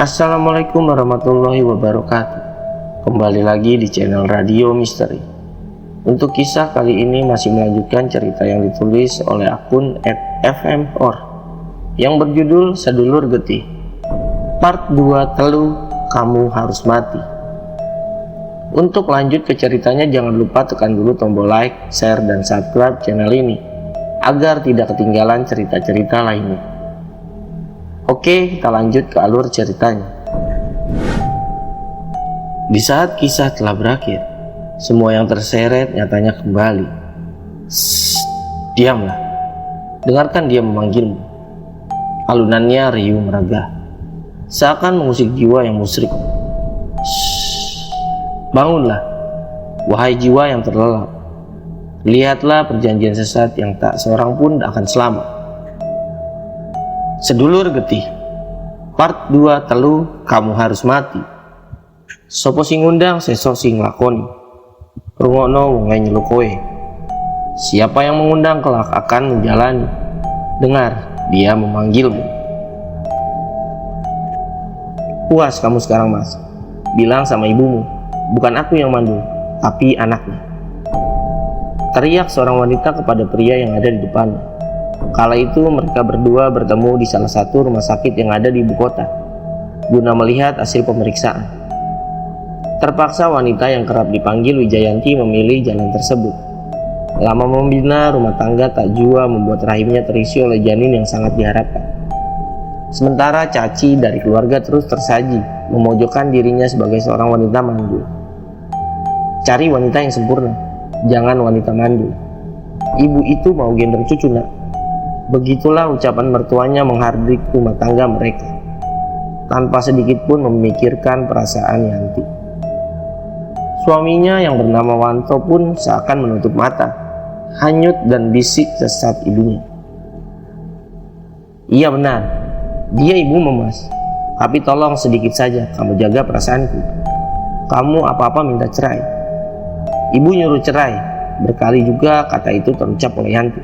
Assalamualaikum warahmatullahi wabarakatuh. Kembali lagi di channel Radio Misteri. Untuk kisah kali ini masih melanjutkan cerita yang ditulis oleh akun @fmor yang berjudul Sedulur Getih. Part 2, Teluh Kamu Harus Mati. Untuk lanjut ke ceritanya, jangan lupa tekan dulu tombol like, share, dan subscribe channel ini agar tidak ketinggalan cerita-cerita lainnya. Oke, kita lanjut ke alur ceritanya. Di saat kisah telah berakhir, semua yang terseret nyatanya kembali. Diamlah. Dengarkan dia memanggilmu. Alunannya riuh meragah, seakan mengusik jiwa yang musyrik. Bangunlah, wahai jiwa yang terlelap. Lihatlah perjanjian sesat yang tak seorang pun akan selamat. Sedulur Getih, Part 2, Teluh Kamu Harus Mati. Sopo sing ngundang sesok sing lakoni, rungokno wong nyeluk kowe. Siapa yang mengundang kelak akan menjalani. Dengar, dia memanggilmu. Puas kamu sekarang, Mas. Bilang sama ibumu, bukan aku yang mandul, tapi anaknya. Teriak seorang wanita kepada pria yang ada di depannya. Kala itu mereka berdua bertemu di salah satu rumah sakit yang ada di ibu kota, guna melihat hasil pemeriksaan. Terpaksa wanita yang kerap dipanggil Wijayanti memilih jalan tersebut. Lama membina rumah tangga tak jua membuat rahimnya terisi oleh janin yang sangat diharapkan. Sementara caci dari keluarga terus tersaji, memojokkan dirinya sebagai seorang wanita mandul. Cari wanita yang sempurna, jangan wanita mandul. Ibu itu mau gendong cucu, nak. Begitulah ucapan mertuanya menghardik rumah tangga mereka, tanpa sedikit pun memikirkan perasaan Yanti. Suaminya yang bernama Wanto pun seakan menutup mata, hanyut dan bisik sesat ibunya. Iya benar, dia ibumu, Mas. Tapi tolong sedikit saja kamu jaga perasaanku. Kamu apa-apa minta cerai. Ibu nyuruh cerai, berkali juga kata itu terucap oleh Yanti.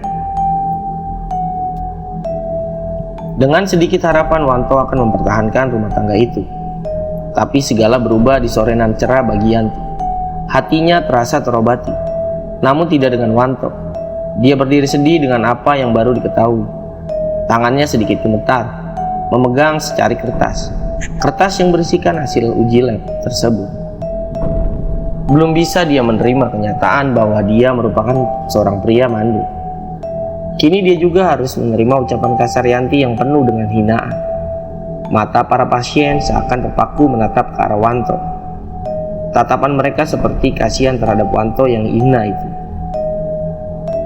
Dengan sedikit harapan Wanto akan mempertahankan rumah tangga itu. Tapi segala berubah di sore nan cerah bagi Yanti. Hatinya terasa terobati, namun tidak dengan Wanto. Dia berdiri sedih dengan apa yang baru diketahui. Tangannya sedikit gemetar, memegang secari kertas. Kertas yang berisikan hasil uji lab tersebut. Belum bisa dia menerima kenyataan bahwa dia merupakan seorang pria mandul. Kini dia juga harus menerima ucapan kasar Yanti yang penuh dengan hinaan. Mata para pasien seakan terpaku menatap ke arah Wanto. Tatapan mereka seperti kasihan terhadap Wanto yang hina itu.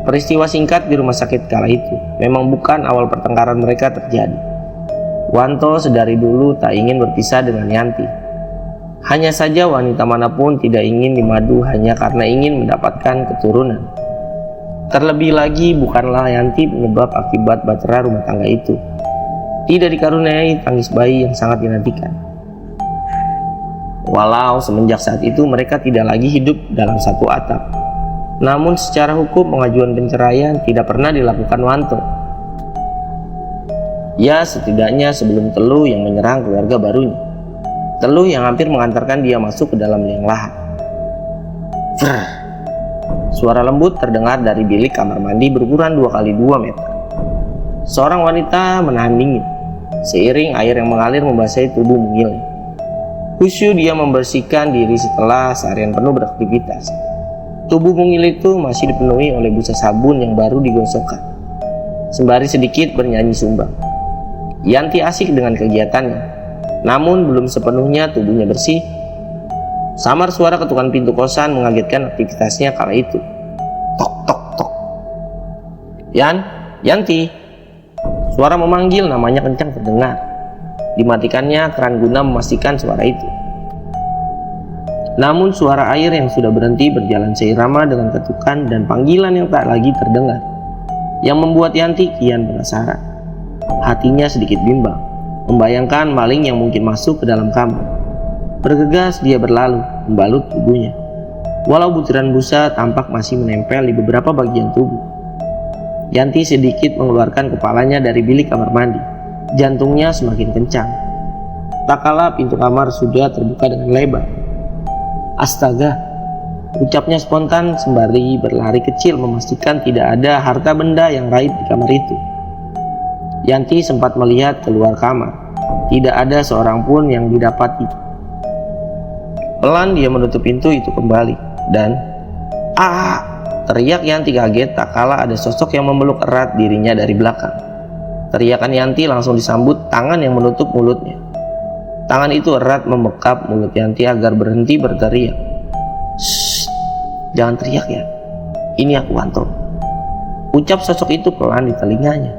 Peristiwa singkat di rumah sakit kala itu memang bukan awal pertengkaran mereka terjadi. Wanto sedari dulu tak ingin berpisah dengan Yanti. Hanya saja wanita manapun tidak ingin dimadu hanya karena ingin mendapatkan keturunan. Terlebih lagi bukanlah Yanti penyebab akibat bahtera rumah tangga itu. Tidak dikaruniai tangis bayi yang sangat dinantikan. Walau semenjak saat itu mereka tidak lagi hidup dalam satu atap, namun secara hukum pengajuan penceraian tidak pernah dilakukan Wanto. Ya, setidaknya sebelum Teluh yang menyerang keluarga barunya. Teluh yang hampir mengantarkan dia masuk ke dalam liang lahat. Suara lembut terdengar dari bilik kamar mandi berukuran 2x2 meter. Seorang wanita menahan dingin, seiring air yang mengalir membasahi tubuh mungilnya. Khusyuk dia membersihkan diri setelah seharian penuh beraktivitas. Tubuh mungil itu masih dipenuhi oleh busa sabun yang baru digosokkan. Sembari sedikit bernyanyi sumbang. Yanti asik dengan kegiatannya, namun belum sepenuhnya tubuhnya bersih. Samar suara ketukan pintu kosan mengagetkan aktivitasnya kala itu. Tok tok tok. Yanti. Suara memanggil namanya kencang terdengar. Dimatikannya keran guna memastikan suara itu. Namun suara air yang sudah berhenti berjalan seirama dengan ketukan dan panggilan yang tak lagi terdengar, yang membuat Yanti kian penasaran. Hatinya sedikit bimbang, membayangkan maling yang mungkin masuk ke dalam kamar. Bergegas dia berlalu, membalut tubuhnya. Walau butiran busa tampak masih menempel di beberapa bagian tubuh. Yanti sedikit mengeluarkan kepalanya dari bilik kamar mandi. Jantungnya semakin kencang. Tak kala pintu kamar sudah terbuka dengan lebar. Astaga, ucapnya spontan sembari berlari kecil memastikan tidak ada harta benda yang raib di kamar itu. Yanti sempat melihat keluar kamar. Tidak ada seorang pun yang didapati. Pelan dia menutup pintu itu kembali dan teriak Yanti kaget tak kala ada sosok yang memeluk erat dirinya dari belakang. Teriakan Yanti langsung disambut tangan yang menutup mulutnya. Tangan itu erat membekap mulut Yanti agar berhenti berteriak. "Shh, jangan teriak ya. Ini aku Wanto," ucap sosok itu pelan di telinganya.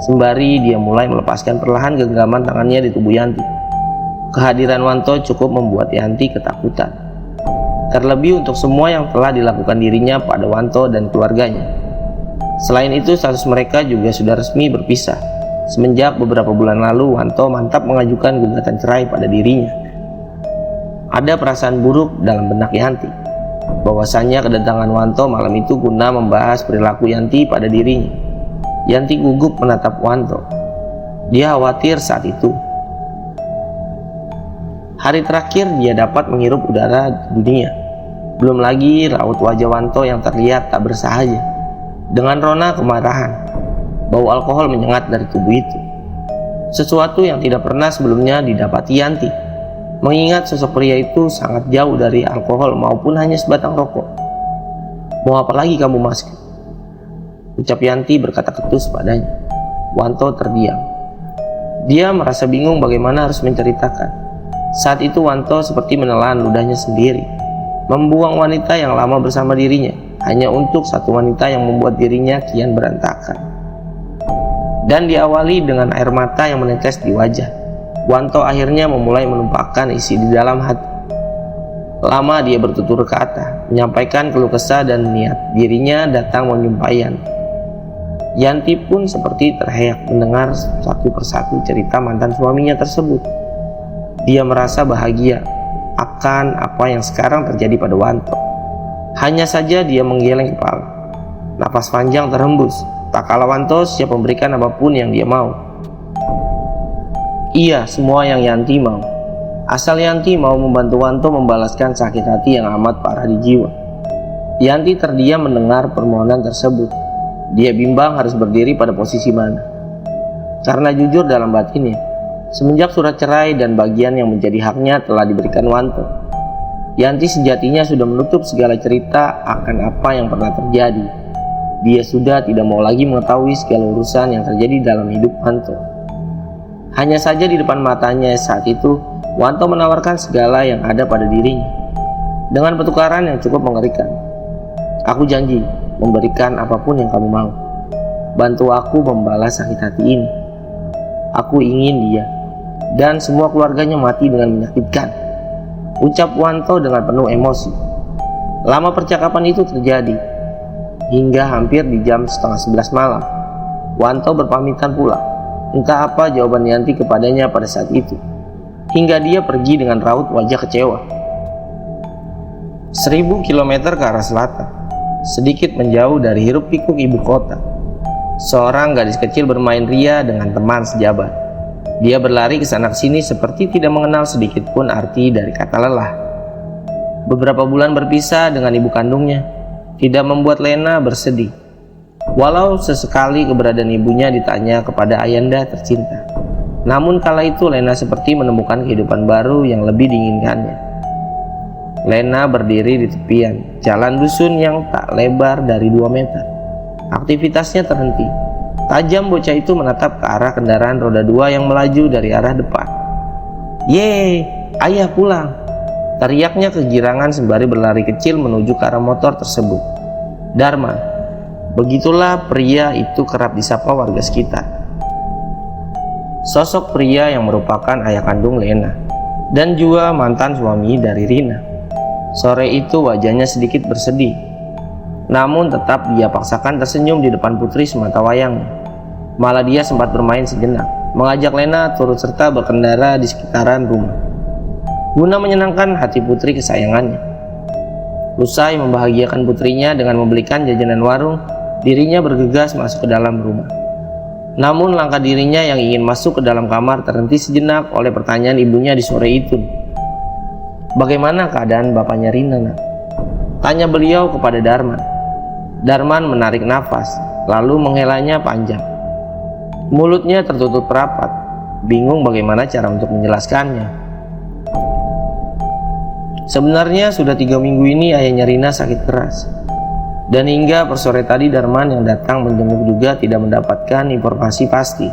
Sembari dia mulai melepaskan perlahan genggaman tangannya di tubuh Yanti. Kehadiran Wanto cukup membuat Yanti ketakutan. Terlebih untuk semua yang telah dilakukan dirinya pada Wanto dan keluarganya. Selain itu, status mereka juga sudah resmi berpisah. Semenjak beberapa bulan lalu, Wanto mantap mengajukan gugatan cerai pada dirinya. Ada perasaan buruk dalam benak Yanti, bahwasannya kedatangan Wanto malam itu guna membahas perilaku Yanti pada dirinya. Yanti gugup menatap Wanto. Dia khawatir saat itu. Hari terakhir dia dapat menghirup udara di dunia. Belum lagi raut wajah Wanto yang terlihat tak bersahaja, dengan rona kemarahan. Bau alkohol menyengat dari tubuh itu, sesuatu yang tidak pernah sebelumnya didapati Yanti, mengingat sosok pria itu sangat jauh dari alkohol maupun hanya sebatang rokok. "Mau apa lagi kamu, Mas?" ucap Yanti berkata ketus padanya. Wanto terdiam. Dia merasa bingung bagaimana harus menceritakan. Saat itu Wanto seperti menelan ludahnya sendiri, membuang wanita yang lama bersama dirinya hanya untuk satu wanita yang membuat dirinya kian berantakan. Dan diawali dengan air mata yang menetes di wajah, Wanto akhirnya memulai menumpahkan isi di dalam hati. Lama dia bertutur kata, menyampaikan keluh kesah dan niat dirinya datang menjumpai Yanti. Yanti pun seperti terheyak mendengar satu persatu cerita mantan suaminya tersebut. Dia merasa bahagia akan apa yang sekarang terjadi pada Wanto. Hanya saja dia menggeleng kepala. Napas panjang terhembus. Tak kala Wanto siap memberikan apapun yang dia mau. Iya, semua yang Yanti mau. Asal Yanti mau membantu Wanto membalaskan sakit hati yang amat parah di jiwa. Yanti terdiam mendengar permohonan tersebut. Dia bimbang harus berdiri pada posisi mana. Karena jujur dalam batinnya, semenjak surat cerai dan bagian yang menjadi haknya telah diberikan Wanto, Yanti sejatinya sudah menutup segala cerita akan apa yang pernah terjadi. Dia sudah tidak mau lagi mengetahui segala urusan yang terjadi dalam hidup Wanto. Hanya saja di depan matanya saat itu, Wanto menawarkan segala yang ada pada dirinya, dengan pertukaran yang cukup mengerikan. "Aku janji memberikan apapun yang kamu mau. Bantu aku membalas sakit hati ini. Aku ingin dia dan semua keluarganya mati dengan menyakitkan," ucap Wanto dengan penuh emosi. Lama percakapan itu terjadi hingga hampir di jam 10:30 malam. Wanto berpamitan pulang. Entah apa jawaban Yanti kepadanya pada saat itu, hingga dia pergi dengan raut wajah kecewa. 1000 kilometer ke arah selatan, sedikit menjauh dari hiruk pikuk ibu kota, seorang gadis kecil bermain ria dengan teman sejabat. Dia berlari ke sana sini seperti tidak mengenal sedikit pun arti dari kata lelah. Beberapa bulan berpisah dengan ibu kandungnya tidak membuat Lena bersedih, walau sesekali keberadaan ibunya ditanya kepada Ayanda tercinta. Namun kala itu Lena seperti menemukan kehidupan baru yang lebih diinginkannya. Lena berdiri di tepian jalan dusun yang tak lebar dari 2 meter. Aktivitasnya terhenti. Tajam bocah itu menatap ke arah kendaraan roda 2 yang melaju dari arah depan. "Yeay, ayah pulang!" teriaknya kegirangan sembari berlari kecil menuju ke arah motor tersebut. "Darman," begitulah pria itu kerap disapa warga sekitar. Sosok pria yang merupakan ayah kandung Lena dan juga mantan suami dari Rina. Sore itu wajahnya sedikit bersedih, namun tetap dia paksakan tersenyum di depan putri sematawayangnya. Malah dia sempat bermain sejenak, mengajak Lena turut serta berkendara di sekitaran rumah, guna menyenangkan hati putri kesayangannya. Usai membahagiakan putrinya dengan membelikan jajanan warung, dirinya bergegas masuk ke dalam rumah. Namun langkah dirinya yang ingin masuk ke dalam kamar terhenti sejenak oleh pertanyaan ibunya di sore itu. "Bagaimana keadaan bapaknya Rina, nak?" tanya beliau kepada Darman. Darman menarik nafas, lalu menghelanya panjang. Mulutnya tertutup rapat, bingung bagaimana cara untuk menjelaskannya. Sebenarnya sudah 3 minggu ini ayahnya Rina sakit keras. Dan hingga persore tadi Darman yang datang menjenguk juga tidak mendapatkan informasi pasti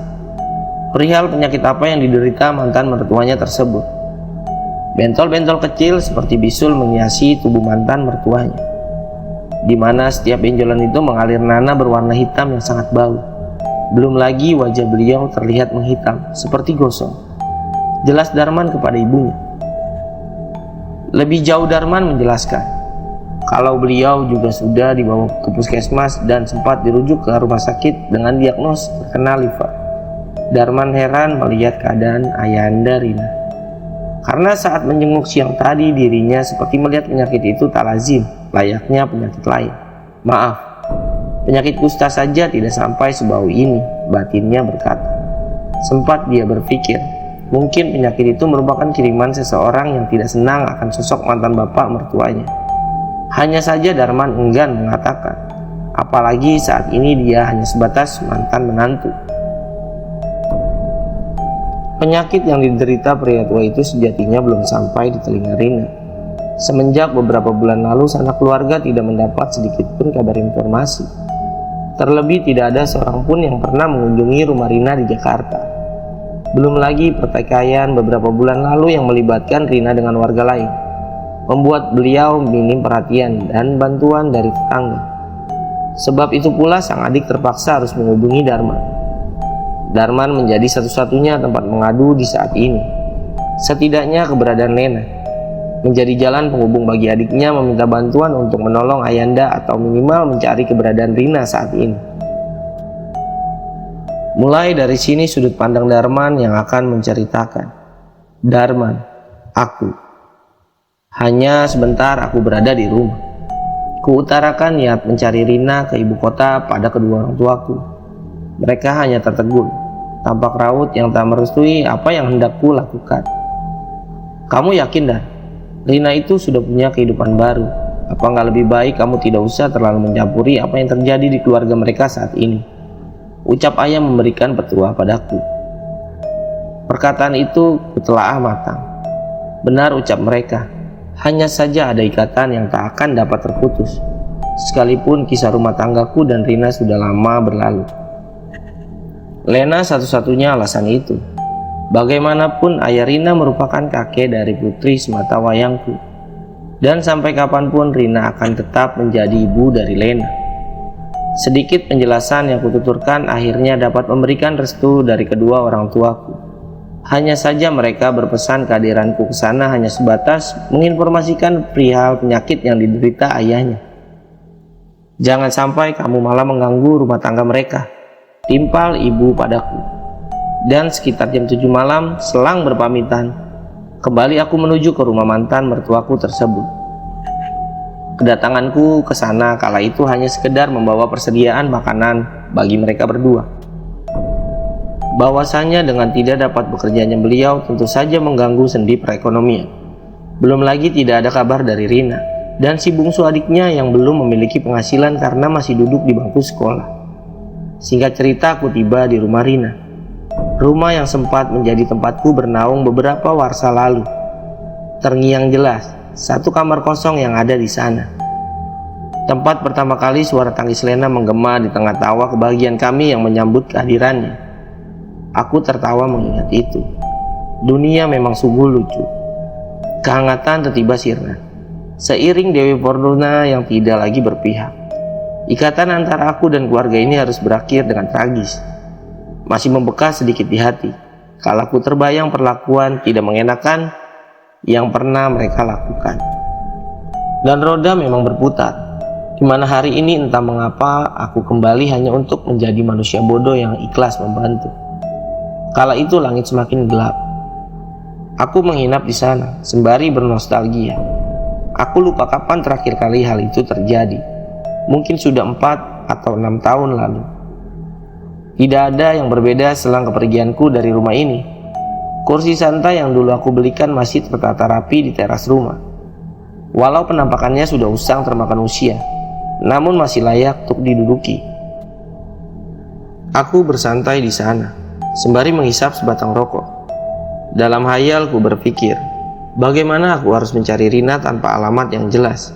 perihal penyakit apa yang diderita mantan mertuanya tersebut. Bentol-bentol kecil seperti bisul menghiasi tubuh mantan mertuanya, di mana setiap benjolan itu mengalir nanah berwarna hitam yang sangat bau. Belum lagi wajah beliau terlihat menghitam seperti gosong. Jelas Darman kepada ibunya. Lebih jauh Darman menjelaskan kalau beliau juga sudah dibawa ke puskesmas dan sempat dirujuk ke rumah sakit dengan diagnos terkena liver. Darman heran melihat keadaan ayahanda Rina, karena saat menjenguk siang tadi dirinya seperti melihat penyakit itu tak lazim layaknya penyakit lain. "Maaf, penyakit kusta saja tidak sampai sebau ini," batinnya berkata. Sempat dia berpikir, mungkin penyakit itu merupakan kiriman seseorang yang tidak senang akan sosok mantan bapak mertuanya. Hanya saja Darman enggan mengatakan, apalagi saat ini dia hanya sebatas mantan menantu. Penyakit yang diderita pria tua itu sejatinya belum sampai di telinga Rina. Semenjak beberapa bulan lalu sanak keluarga tidak mendapat sedikit pun kabar informasi. Terlebih tidak ada seorang pun yang pernah mengunjungi rumah Rina di Jakarta. Belum lagi pertikaian beberapa bulan lalu yang melibatkan Rina dengan warga lain membuat beliau minim perhatian dan bantuan dari tetangga. Sebab itu pula sang adik terpaksa harus menghubungi Darman. Darman menjadi satu-satunya tempat mengadu di saat ini. Setidaknya keberadaan Lena menjadi jalan penghubung bagi adiknya meminta bantuan untuk menolong ayanda atau minimal mencari keberadaan Rina saat ini. Mulai dari sini sudut pandang Darman yang akan menceritakan. Darman, aku. Hanya sebentar aku berada di rumah. Kuutarakan niat mencari Rina ke ibu kota pada kedua orang tuaku. Mereka hanya tertegun, tampak raut yang tak merestui apa yang hendak ku lakukan. "Kamu yakin, Dan? Rina itu sudah punya kehidupan baru. Apa nggak lebih baik kamu tidak usah terlalu mencampuri apa yang terjadi di keluarga mereka saat ini?" ucap ayah memberikan petua padaku. Perkataan itu kutelaah matang. Benar ucap mereka. Hanya saja ada ikatan yang tak akan dapat terputus, sekalipun kisah rumah tanggaku dan Rina sudah lama berlalu. Lena satu-satunya alasan itu. Bagaimanapun ayah Rina merupakan kakek dari putri semata wayangku, dan sampai kapanpun Rina akan tetap menjadi ibu dari Lena. Sedikit penjelasan yang kututurkan akhirnya dapat memberikan restu dari kedua orang tuaku. Hanya saja mereka berpesan kehadiranku ke sana hanya sebatas menginformasikan perihal penyakit yang diderita ayahnya. "Jangan sampai kamu malah mengganggu rumah tangga mereka," timpal ibu padaku. Dan sekitar jam 7 malam, selang berpamitan, kembali aku menuju ke rumah mantan mertuaku tersebut. Kedatanganku ke sana kala itu hanya sekedar membawa persediaan makanan bagi mereka berdua. Bahwasanya dengan tidak dapat bekerjanya beliau tentu saja mengganggu sendi perekonomian. Belum lagi tidak ada kabar dari Rina dan si bungsu adiknya yang belum memiliki penghasilan karena masih duduk di bangku sekolah. Singkat cerita, aku tiba di rumah Rina. Rumah yang sempat menjadi tempatku bernaung beberapa warsa lalu. Terngiang jelas, satu kamar kosong yang ada di sana. Tempat pertama kali suara tangis Lena menggema di tengah tawa kebahagiaan kami yang menyambut kehadirannya. Aku tertawa mengingat itu. Dunia memang sungguh lucu. Kehangatan tiba-tiba sirna, seiring Dewi Fortuna yang tidak lagi berpihak. Ikatan antara aku dan keluarga ini harus berakhir dengan tragis. Masih membekas sedikit di hati kalau aku terbayang perlakuan tidak mengenakan yang pernah mereka lakukan. Dan roda memang berputar. Di mana hari ini entah mengapa aku kembali hanya untuk menjadi manusia bodoh yang ikhlas membantu. Kala itu langit semakin gelap. Aku menginap di sana sembari bernostalgia. Aku lupa kapan terakhir kali hal itu terjadi. Mungkin sudah 4 atau 6 tahun lalu. Tidak ada yang berbeda selang kepergianku dari rumah ini. Kursi santai yang dulu aku belikan masih tertata rapi di teras rumah. Walau penampakannya sudah usang termakan usia, namun masih layak untuk diduduki. Aku bersantai di sana, sembari menghisap sebatang rokok. Dalam hayalku berpikir, bagaimana aku harus mencari Rina tanpa alamat yang jelas.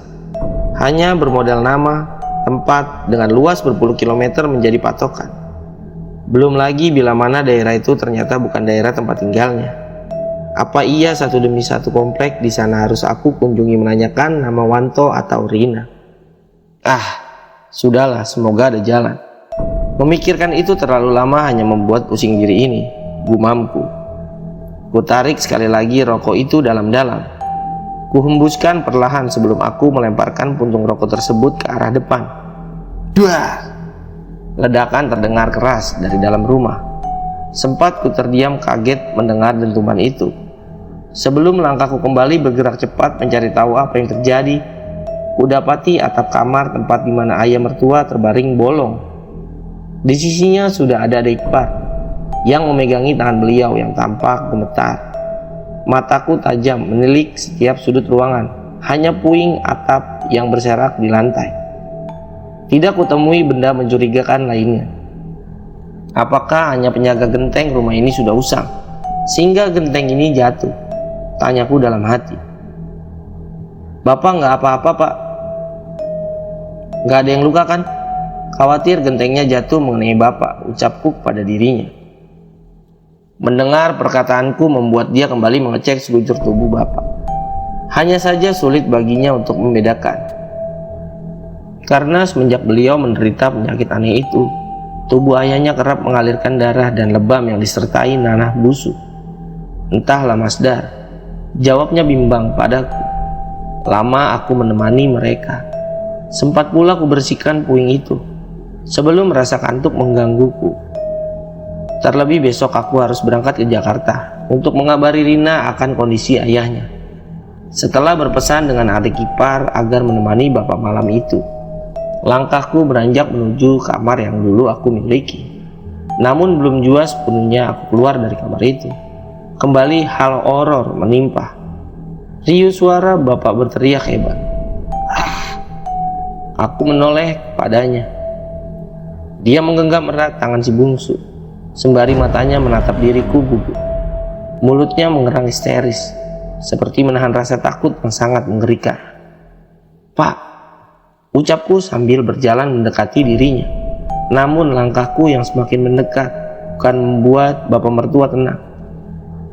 Hanya bermodal nama, tempat dengan luas berpuluh kilometer menjadi patokan. Belum lagi bila mana daerah itu ternyata bukan daerah tempat tinggalnya. Apa iya satu demi satu komplek di sana harus aku kunjungi menanyakan nama Wanto atau Rina? Sudahlah, semoga ada jalan. Memikirkan itu terlalu lama hanya membuat pusing diri ini, gumamku. Kutarik sekali lagi rokok itu dalam-dalam. Kuhembuskan perlahan sebelum aku melemparkan puntung rokok tersebut ke arah depan. Duar! Ledakan terdengar keras dari dalam rumah. Sempat ku terdiam kaget mendengar dentuman itu. Sebelum langkahku kembali bergerak cepat mencari tahu apa yang terjadi, kudapati atap kamar tempat di mana ayah mertua terbaring bolong. Di sisinya sudah ada adik ipar yang memegangi tangan beliau yang tampak gemetar. Mataku tajam menilik setiap sudut ruangan, hanya puing atap yang berserak di lantai. Tidak kutemui benda mencurigakan lainnya. Apakah hanya penjaga genteng rumah ini sudah usang, sehingga genteng ini jatuh? Tanyaku dalam hati. Bapak nggak apa-apa, Pak? Nggak ada yang luka kan? Khawatir gentengnya jatuh mengenai Bapak, ucapku pada dirinya. Mendengar perkataanku membuat dia kembali mengecek sekujur tubuh Bapak. Hanya saja sulit baginya untuk membedakan. Karena semenjak beliau menderita penyakit aneh itu, tubuh ayahnya kerap mengalirkan darah dan lebam yang disertai nanah busuk. Entahlah Masdar, jawabnya bimbang padaku. Lama aku menemani mereka. Sempat pula ku bersihkan puing itu, sebelum rasa kantuk menggangguku. Terlebih besok aku harus berangkat ke Jakarta untuk mengabari Rina akan kondisi ayahnya. Setelah berpesan dengan adik ipar agar menemani bapak malam itu, langkahku beranjak menuju kamar yang dulu aku miliki. Namun belum jua sepenuhnya aku keluar dari kamar itu, kembali hal horor menimpa. Riuh suara bapak berteriak hebat. Aku menoleh padanya. Dia menggenggam erat tangan si bungsu, sembari matanya menatap diriku gugup. Mulutnya mengerang histeris, seperti menahan rasa takut yang sangat mengerikan. Pak, ucapku sambil berjalan mendekati dirinya. Namun langkahku yang semakin mendekat bukan membuat bapak mertua tenang.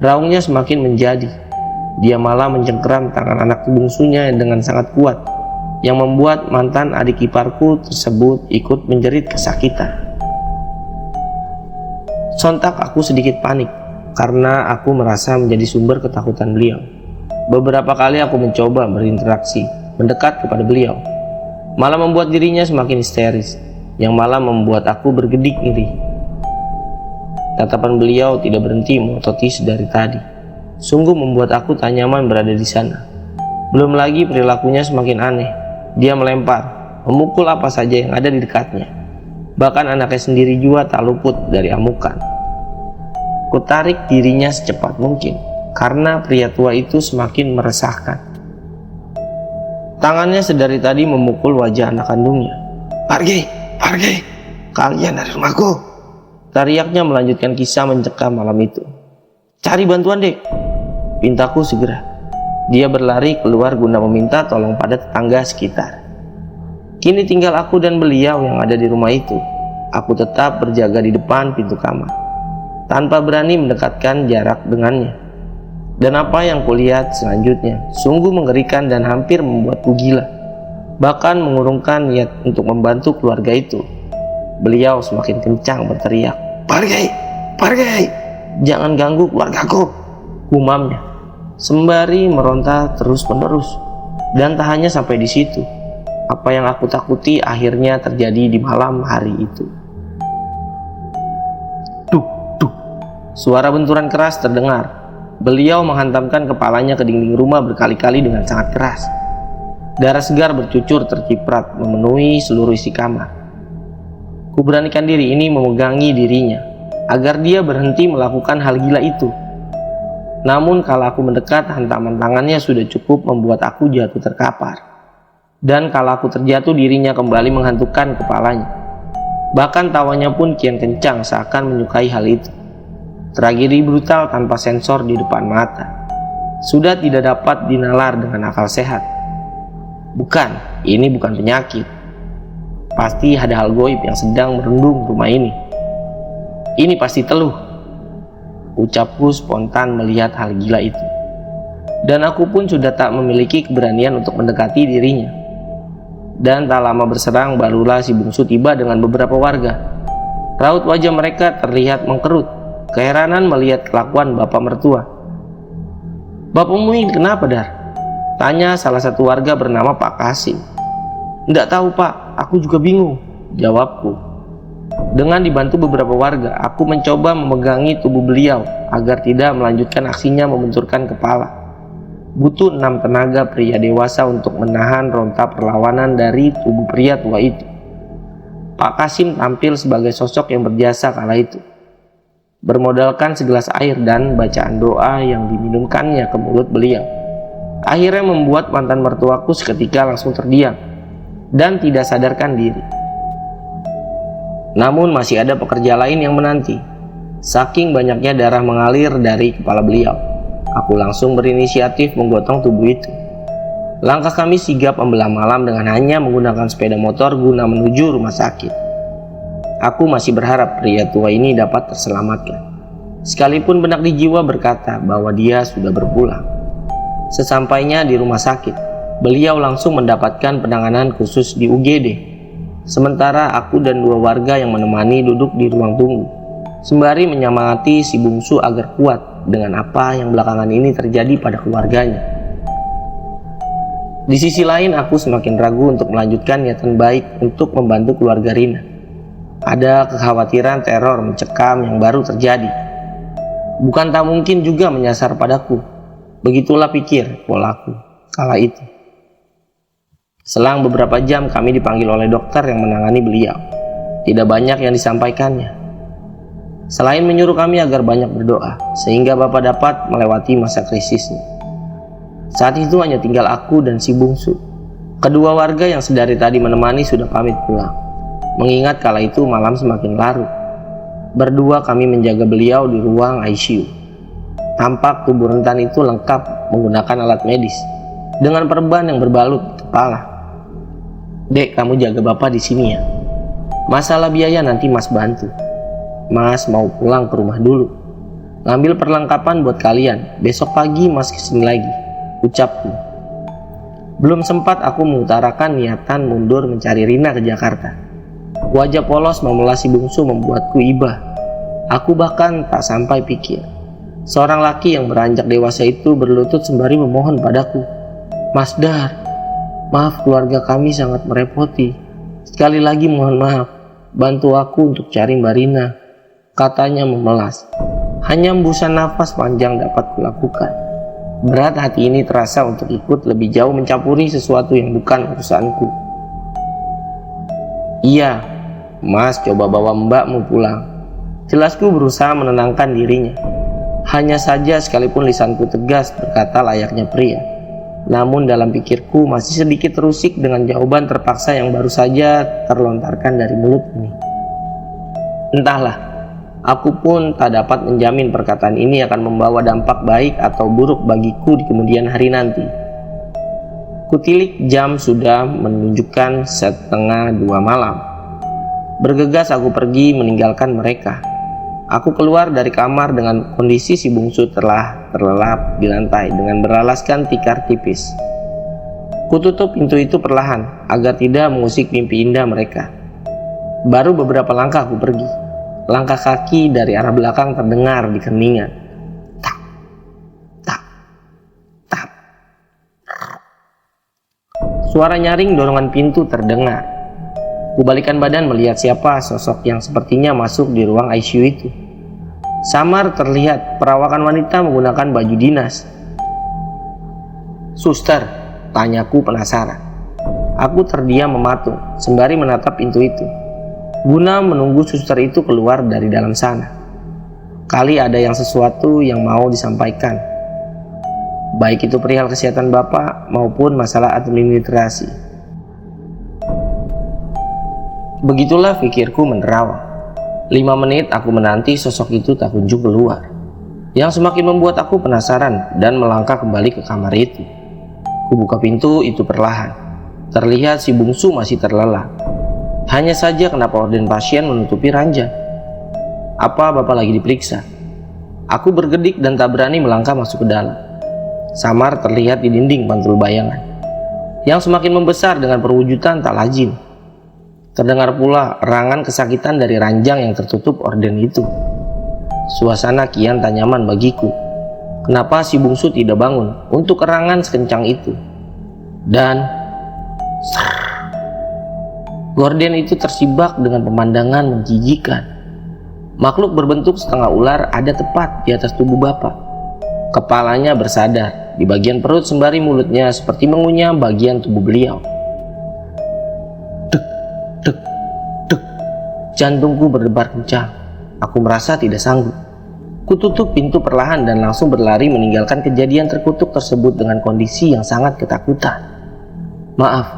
Raungnya semakin menjadi. Dia malah mencengkeram tangan anak bungsunya dengan sangat kuat, yang membuat mantan adik iparku tersebut ikut menjerit kesakitan. Sontak aku sedikit panik karena aku merasa menjadi sumber ketakutan beliau. Beberapa kali aku mencoba berinteraksi mendekat kepada beliau, malah membuat dirinya semakin histeris, yang malah membuat aku bergedik ngeri. Tatapan beliau tidak berhenti melototi sedari tadi. Sungguh membuat aku tak nyaman berada di sana. Belum lagi perilakunya semakin aneh. Dia melempar, memukul apa saja yang ada di dekatnya. Bahkan anaknya sendiri juga tak luput dari amukan. Kutarik dirinya secepat mungkin, karena pria tua itu semakin meresahkan. Tangannya sedari tadi memukul wajah anak kandungnya. Pergi, pergi, kalian dari rumahku. Teriaknya melanjutkan kisah mencekam malam itu. Cari bantuan dek, pintaku segera. Dia berlari keluar guna meminta tolong pada tetangga sekitar. Kini tinggal aku dan beliau yang ada di rumah itu. Aku tetap berjaga di depan pintu kamar, tanpa berani mendekatkan jarak dengannya. Dan apa yang kulihat selanjutnya sungguh mengerikan dan hampir membuatku gila. Bahkan mengurungkan niat untuk membantu keluarga itu. Beliau semakin kencang berteriak, pergi, pergi, jangan ganggu keluargaku, gumamnya, sembari meronta terus-menerus. Dan tak hanya sampai di situ. Apa yang aku takuti akhirnya terjadi di malam hari itu. Duk, duk. Suara benturan keras terdengar. Beliau menghantamkan kepalanya ke dinding rumah berkali-kali dengan sangat keras. Darah segar bercucur terciprat memenuhi seluruh isi kamar. Kuberanikan diri ini memegangi dirinya agar dia berhenti melakukan hal gila itu. Namun kala aku mendekat, hantaman tangannya sudah cukup membuat aku jatuh terkapar. Dan kala aku terjatuh, dirinya kembali menghantukkan kepalanya. Bahkan tawanya pun kian kencang, seakan menyukai hal itu. Tragedi brutal tanpa sensor di depan mata. Sudah tidak dapat dinalar dengan akal sehat. Bukan, ini bukan penyakit. Pasti ada hal goib yang sedang merundung rumah ini. Ini pasti teluh, ucapku spontan melihat hal gila itu. Dan aku pun sudah tak memiliki keberanian untuk mendekati dirinya. Dan tak lama berserang, barulah si bungsu tiba dengan beberapa warga. Raut wajah mereka terlihat mengkerut, keheranan melihat kelakuan bapak mertua. "Bapakmu ini kenapa, Dar?" tanya salah satu warga bernama Pak Kasim. "Nggak tahu, Pak, aku juga bingung," jawabku. Dengan dibantu beberapa warga, aku mencoba memegangi tubuh beliau agar tidak melanjutkan aksinya membenturkan kepala. Butuh 6 tenaga pria dewasa untuk menahan ronta perlawanan dari tubuh pria tua itu. Pak Kasim tampil sebagai sosok yang berjasa kala itu. Bermodalkan segelas air dan bacaan doa yang diminumkannya ke mulut beliau, akhirnya membuat mantan mertuaku seketika langsung terdiam dan tidak sadarkan diri. Namun masih ada pekerja lain yang menanti. Saking banyaknya darah mengalir dari kepala beliau, aku langsung berinisiatif menggotong tubuh itu. Langkah kami sigap membelah malam dengan hanya menggunakan sepeda motor guna menuju rumah sakit. Aku masih berharap pria tua ini dapat terselamatkan, sekalipun benak di jiwa berkata bahwa dia sudah berpulang. Sesampainya di rumah sakit, beliau langsung mendapatkan penanganan khusus di UGD. Sementara aku dan 2 warga yang menemani duduk di ruang tunggu, sembari menyemangati si bungsu agar kuat dengan apa yang belakangan ini terjadi pada keluarganya. Di sisi lain, aku semakin ragu untuk melanjutkan niatan baik untuk membantu keluarga Rina. Ada kekhawatiran teror mencekam yang baru terjadi. Bukan tak mungkin juga menyasar padaku. Begitulah pikir polaku kala itu. Selang beberapa jam kami dipanggil oleh dokter yang menangani beliau. Tidak banyak yang disampaikannya, selain menyuruh kami agar banyak berdoa sehingga Bapak dapat melewati masa krisisnya. Saat itu hanya tinggal aku dan si bungsu. Kedua warga yang sedari tadi menemani sudah pamit pulang. Mengingat kala itu malam semakin larut, berdua kami menjaga beliau di ruang ICU. Tampak tubuh rentan itu lengkap menggunakan alat medis dengan perban yang berbalut di kepala. "Dek, kamu jaga Bapak di sini ya. Masalah biaya nanti Mas bantu. Mas mau pulang ke rumah dulu. Ngambil perlengkapan buat kalian. Besok pagi Mas kesini lagi," ucapku. Belum sempat aku mengutarakan niatan mundur mencari Rina ke Jakarta. Wajah polos memelas si bungsu membuatku iba. Aku bahkan tak sampai pikir. Seorang laki yang beranjak dewasa itu berlutut sembari memohon padaku, "Mas Dar, maaf keluarga kami sangat merepoti. Sekali lagi mohon maaf, bantu aku untuk cari Mbak Rina," katanya memelas. Hanya hembusan nafas panjang dapat kulakukan. Berat hati ini terasa untuk ikut lebih jauh mencampuri sesuatu yang bukan urusanku. "Iya, Mas coba bawa mbakmu pulang," jelasku berusaha menenangkan dirinya. Hanya saja sekalipun lisanku tegas berkata layaknya pria, namun dalam pikirku masih sedikit terusik dengan jawaban terpaksa yang baru saja terlontarkan dari mulut ini. Entahlah, aku pun tak dapat menjamin perkataan ini akan membawa dampak baik atau buruk bagiku di kemudian hari nanti. Kutilik jam sudah menunjukkan 1:30 malam. Bergegas aku pergi meninggalkan mereka. Aku keluar dari kamar dengan kondisi si bungsu telah terlelap di lantai dengan beralaskan tikar tipis. Kututup pintu itu perlahan agar tidak mengusik mimpi indah mereka. Baru beberapa langkah aku pergi. Langkah kaki dari arah belakang terdengar di keningan. Tak, tak, tak. Suara nyaring dorongan pintu terdengar. Kubalikan badan melihat siapa sosok yang sepertinya masuk di ruang ICU itu. Samar terlihat perawakan wanita menggunakan baju dinas. "Suster?" tanyaku penasaran. Aku terdiam mematung sembari menatap pintu itu. guna menunggu suster itu keluar dari dalam sana. Kali ada yang sesuatu yang mau disampaikan, baik itu perihal kesehatan bapak maupun masalah administrasi. Begitulah pikirku menerawang. 5 menit aku menanti sosok itu tak kunjung keluar, yang semakin membuat aku penasaran dan melangkah kembali ke kamar itu. Kubuka pintu itu perlahan. Terlihat si bungsu masih terlelap. Hanya saja kenapa orden pasien menutupi ranjang? Apa bapak lagi diperiksa? Aku bergedik dan tak berani melangkah masuk ke dalam. Samar terlihat di dinding pantul bayangan, yang semakin membesar dengan perwujudan tak lazim. Terdengar pula erangan kesakitan dari ranjang yang tertutup orden itu. Suasana kian tak nyaman bagiku. Kenapa si bungsu tidak bangun untuk erangan sekencang itu? Dan gorden itu tersibak dengan pemandangan menjijikan. Makhluk berbentuk setengah ular ada tepat di atas tubuh bapak. Kepalanya bersandar di bagian perut sembari mulutnya seperti mengunyah bagian tubuh beliau. Dek, dek, dek. Jantungku berdebar kencang. Aku merasa tidak sanggup. Kututup pintu perlahan dan langsung berlari meninggalkan kejadian terkutuk tersebut dengan kondisi yang sangat ketakutan. Maaf,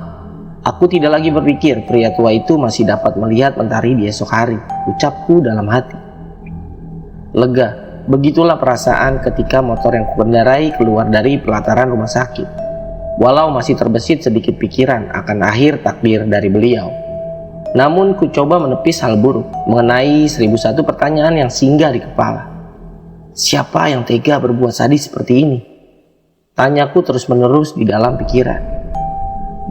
aku tidak lagi berpikir pria tua itu masih dapat melihat mentari di esok hari, ucapku dalam hati. Lega, begitulah perasaan ketika motor yang kukendarai keluar dari pelataran rumah sakit. Walau masih terbesit sedikit pikiran akan akhir takdir dari beliau, namun ku coba menepis hal buruk mengenai 1001 pertanyaan yang singgah di kepala. Siapa yang tega berbuat sadis seperti ini? Tanyaku terus-menerus di dalam pikiran.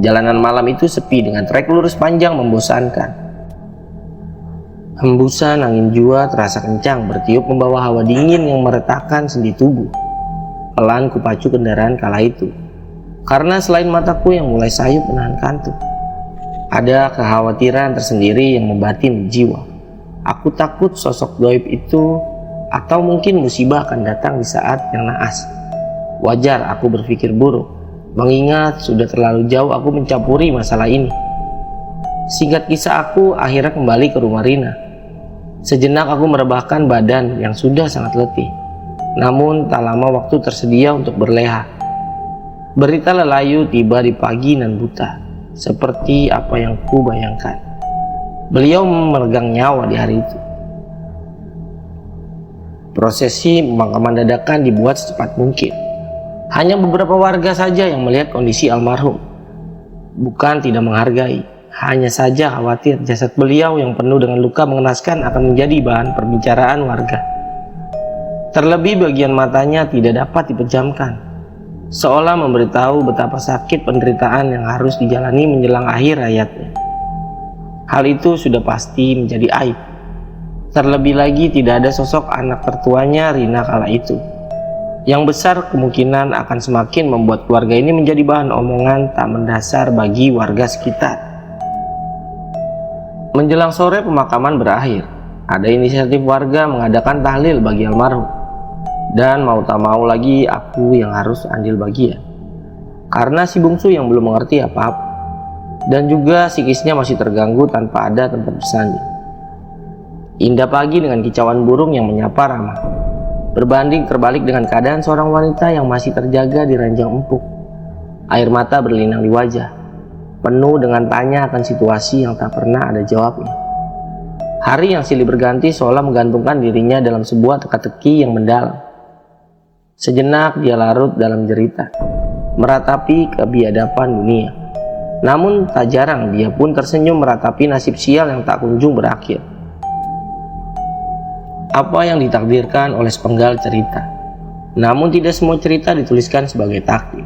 Jalanan malam itu sepi dengan trek lurus panjang membosankan. Hembusan angin jua terasa kencang bertiup membawa hawa dingin yang meretakkan sendi tubuh. Pelan kupacu kendaraan kala itu, karena selain mataku yang mulai sayup menahan kantuk, ada kekhawatiran tersendiri yang membatin di jiwa. Aku takut sosok gaib itu atau mungkin musibah akan datang di saat yang naas. Wajar aku berpikir buruk, mengingat sudah terlalu jauh aku mencampuri masalah ini. Singkat kisah, aku akhirnya kembali ke rumah Rina. Sejenak aku merebahkan badan yang sudah sangat letih. Namun tak lama waktu tersedia untuk berleha. Berita lelayu tiba di pagi nan buta, seperti apa yang ku bayangkan. Beliau memegang nyawa di hari itu. Prosesi pemakaman dadakan dibuat secepat mungkin. Hanya beberapa warga saja yang melihat kondisi almarhum. Bukan tidak menghargai, hanya saja khawatir jasad beliau yang penuh dengan luka mengenaskan akan menjadi bahan perbicaraan warga. Terlebih bagian matanya tidak dapat dipejamkan, seolah memberitahu betapa sakit penderitaan yang harus dijalani menjelang akhir hayatnya. Hal itu sudah pasti menjadi aib. Terlebih lagi tidak ada sosok anak tertuanya Rina kala itu, yang besar kemungkinan akan semakin membuat keluarga ini menjadi bahan omongan tak mendasar bagi warga sekitar. Menjelang sore pemakaman berakhir, ada inisiatif warga mengadakan tahlil bagi almarhum. Dan mau tak mau lagi aku yang harus andil bagian, karena si bungsu yang belum mengerti apa-apa, dan juga psikisnya masih terganggu tanpa ada tempat bersanding. Indah pagi dengan kicauan burung yang menyapa ramah, berbanding terbalik dengan keadaan seorang wanita yang masih terjaga di ranjang empuk. Air mata berlinang di wajah, penuh dengan tanya akan situasi yang tak pernah ada jawabnya. Hari yang silih berganti seolah menggantungkan dirinya dalam sebuah teka-teki yang mendalam. Sejenak dia larut dalam jerita, meratapi kebiadaban dunia. Namun tak jarang dia pun tersenyum meratapi nasib sial yang tak kunjung berakhir. Apa yang ditakdirkan oleh sepenggal cerita, namun tidak semua cerita dituliskan sebagai takdir.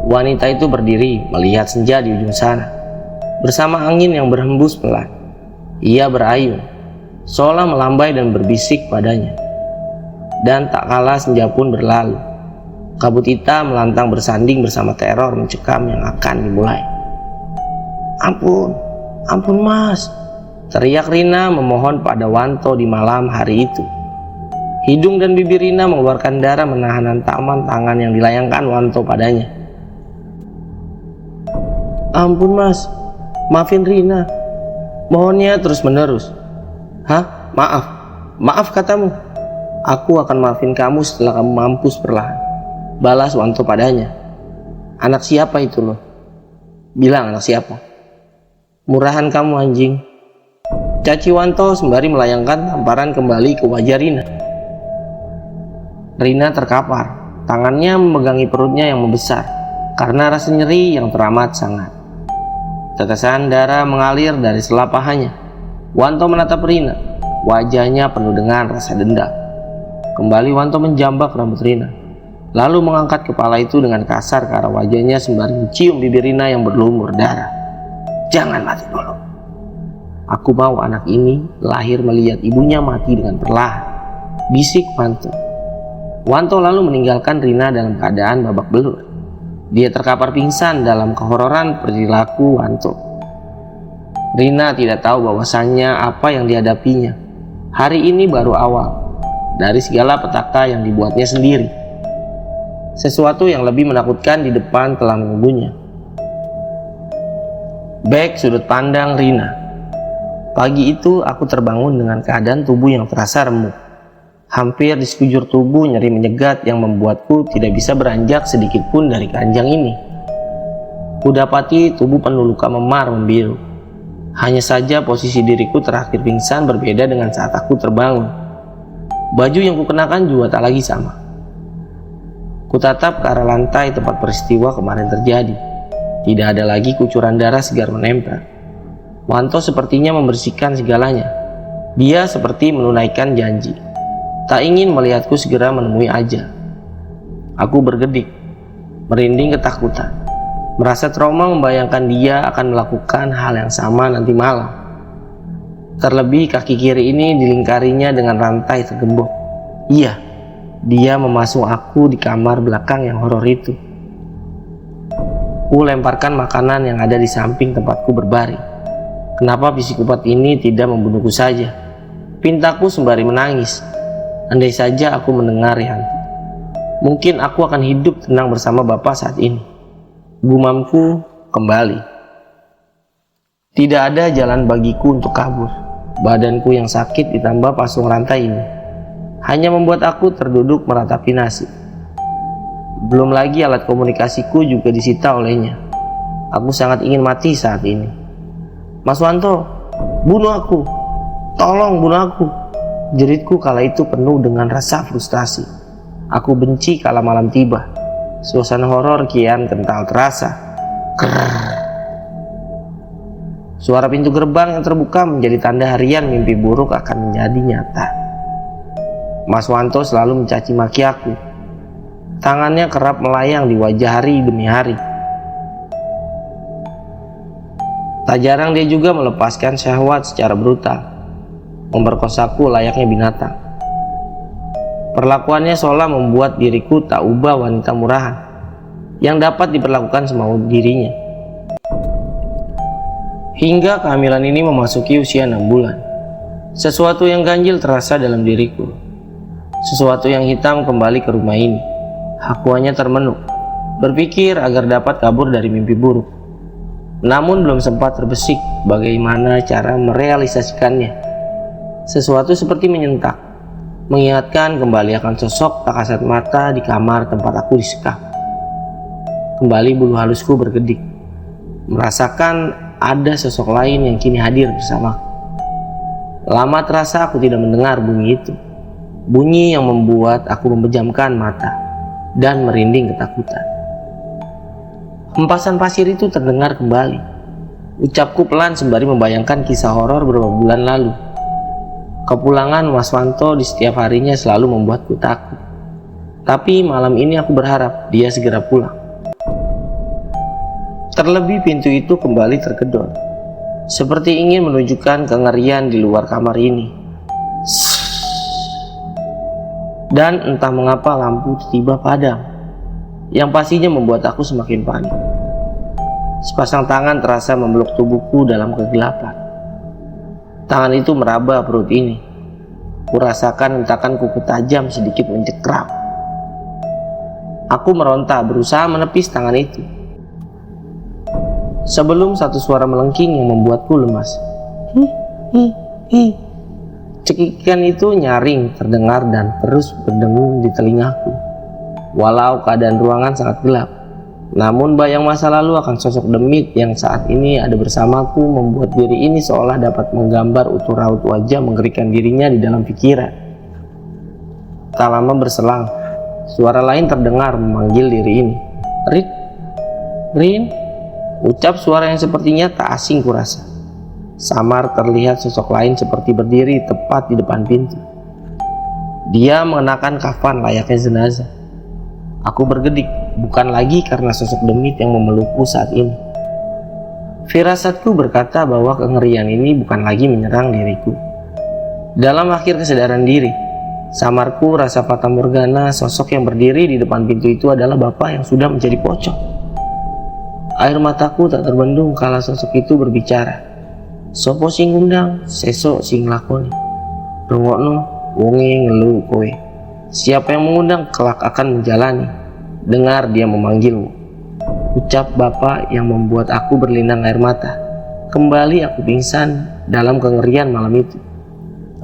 Wanita itu berdiri melihat senja di ujung sana, bersama angin yang berhembus pelan. Ia berayun, seolah melambai dan berbisik padanya. Dan tak kalah senja pun berlalu. Kabut hitam melantang bersanding bersama teror mencekam yang akan dimulai. Ampun, ampun mas, teriak Rina memohon pada Wanto di malam hari itu. Hidung dan bibir Rina mengeluarkan darah menahan hantaman tangan yang dilayangkan Wanto padanya. Ampun mas, maafin Rina. Mohonnya terus-menerus. Hah? Maaf. Maaf katamu. Aku akan maafin kamu setelah kamu mampus perlahan. Balas Wanto padanya. Anak siapa itu loh? Bilang anak siapa? Murahan kamu anjing. Caci Wanto sembari melayangkan tamparan kembali ke wajah Rina. Rina terkapar. Tangannya memegangi perutnya yang membesar karena rasa nyeri yang teramat sangat. Tetesan darah mengalir dari sela pahanya. Wanto menatap Rina. Wajahnya penuh dengan rasa dendam. Kembali Wanto menjambak rambut Rina, lalu mengangkat kepala itu dengan kasar ke arah wajahnya sembari mencium bibir Rina yang berlumur darah. Jangan mati dulu. Aku mau anak ini lahir melihat ibunya mati dengan perlahan, bisik Wanto. Wanto lalu meninggalkan Rina dalam keadaan babak belur. Dia terkapar pingsan dalam kehororan perilaku Wanto. Rina tidak tahu bahwasannya apa yang dihadapinya. Hari ini baru awal dari segala petaka yang dibuatnya sendiri. Sesuatu yang lebih menakutkan di depan telah menunggunya. Baik sudut pandang Rina. Pagi itu aku terbangun dengan keadaan tubuh yang terasa remuk. Hampir di sekujur tubuh nyeri menyegat yang membuatku tidak bisa beranjak sedikit pun dari keranjang ini. Kudapati tubuh penuh luka memar membiru. Hanya saja posisi diriku terakhir pingsan berbeda dengan saat aku terbangun. Baju yang kukenakan juga tak lagi sama. Kutatap ke arah lantai tempat peristiwa kemarin terjadi. Tidak ada lagi kucuran darah segar menempel. Wanto sepertinya membersihkan segalanya. Dia seperti menunaikan janji. Tak ingin melihatku segera menemui ajal. Aku bergedik, merinding ketakutan. Merasa trauma membayangkan dia akan melakukan hal yang sama nanti malam. Terlebih kaki kiri ini dilingkarinya dengan rantai tergembok. Iya, dia memasuk aku di kamar belakang yang horor itu. Ku lemparkan makanan yang ada di samping tempatku berbaring. Kenapa psikopat ini tidak membunuhku saja? Pintaku sembari menangis. Andai saja aku mendengar Yanti, mungkin aku akan hidup tenang bersama Bapak saat ini. Gumamku kembali. Tidak ada jalan bagiku untuk kabur. Badanku yang sakit ditambah pasung rantai ini hanya membuat aku terduduk meratapi nasib. Belum lagi alat komunikasiku juga disita olehnya. Aku sangat ingin mati saat ini. Mas Wanto, bunuh aku. Tolong bunuh aku. Jeritku kala itu penuh dengan rasa frustasi. Aku benci kala malam tiba. Suasana horor kian kental terasa. Krrr. Suara pintu gerbang yang terbuka menjadi tanda harian mimpi buruk akan menjadi nyata. Mas Wanto selalu mencaci maki aku. Tangannya kerap melayang di wajah hari demi hari. Tak jarang dia juga melepaskan syahwat secara brutal, memperkosaku layaknya binatang. Perlakuannya seolah membuat diriku tak ubah wanita murahan yang dapat diperlakukan semau dirinya. Hingga kehamilan ini memasuki usia 6 bulan. Sesuatu yang ganjil terasa dalam diriku. Sesuatu yang hitam kembali ke rumah ini. Aku hanya termenung, berpikir agar dapat kabur dari mimpi buruk. Namun belum sempat terbesit bagaimana cara merealisasikannya. Sesuatu seperti menyentak, mengingatkan kembali akan sosok tak kasat mata di kamar tempat aku disekap. Kembali bulu halusku bergedik, merasakan ada sosok lain yang kini hadir bersamaku. Lama terasa aku tidak mendengar bunyi itu. Bunyi yang membuat aku memejamkan mata dan merinding ketakutan. Hempasan pasir itu terdengar kembali. Ucapku pelan sembari membayangkan kisah horor beberapa bulan lalu. Kepulangan Mas Wanto di setiap harinya selalu membuatku takut. Tapi malam ini aku berharap dia segera pulang. Terlebih pintu itu kembali tergedor, seperti ingin menunjukkan kengerian di luar kamar ini. Dan entah mengapa lampu tiba padam, yang pastinya membuat aku semakin panik. Sepasang tangan terasa memeluk tubuhku dalam kegelapan. Tangan itu meraba perut ini. Kurasakan hentakan kuku tajam sedikit mencekram. Aku meronta berusaha menepis tangan itu. Sebelum satu suara melengking yang membuatku lemas. Hi, hi, hi. Cekikan itu nyaring terdengar dan terus berdengung di telingaku. Walau keadaan ruangan sangat gelap, namun bayang masa lalu akan sosok demit yang saat ini ada bersamaku membuat diri ini seolah dapat menggambar utuh raut wajah mengerikan dirinya di dalam pikiran. Tak lama berselang, suara lain terdengar memanggil diri ini. Rin, Rin, ucap suara yang sepertinya tak asing kurasa. Samar terlihat sosok lain seperti berdiri tepat di depan pintu. Dia mengenakan kafan layaknya jenazah. Aku bergedik, bukan lagi karena sosok demit yang memelukku saat ini. Firasatku berkata bahwa kengerian ini bukan lagi menyerang diriku. Dalam akhir kesadaran diri, samarku rasa fata morgana sosok yang berdiri di depan pintu itu adalah bapak yang sudah menjadi pocong. Air mataku tak terbendung kala sosok itu berbicara. Sopo sing ngundang, sesok sing lakoni. Rungokno, wonge ngelu kowe. Siapa yang mengundang kelak akan menjalani. Dengar dia memanggilmu. Ucap bapak yang membuat aku berlinang air mata. Kembali aku pingsan dalam kengerian malam itu.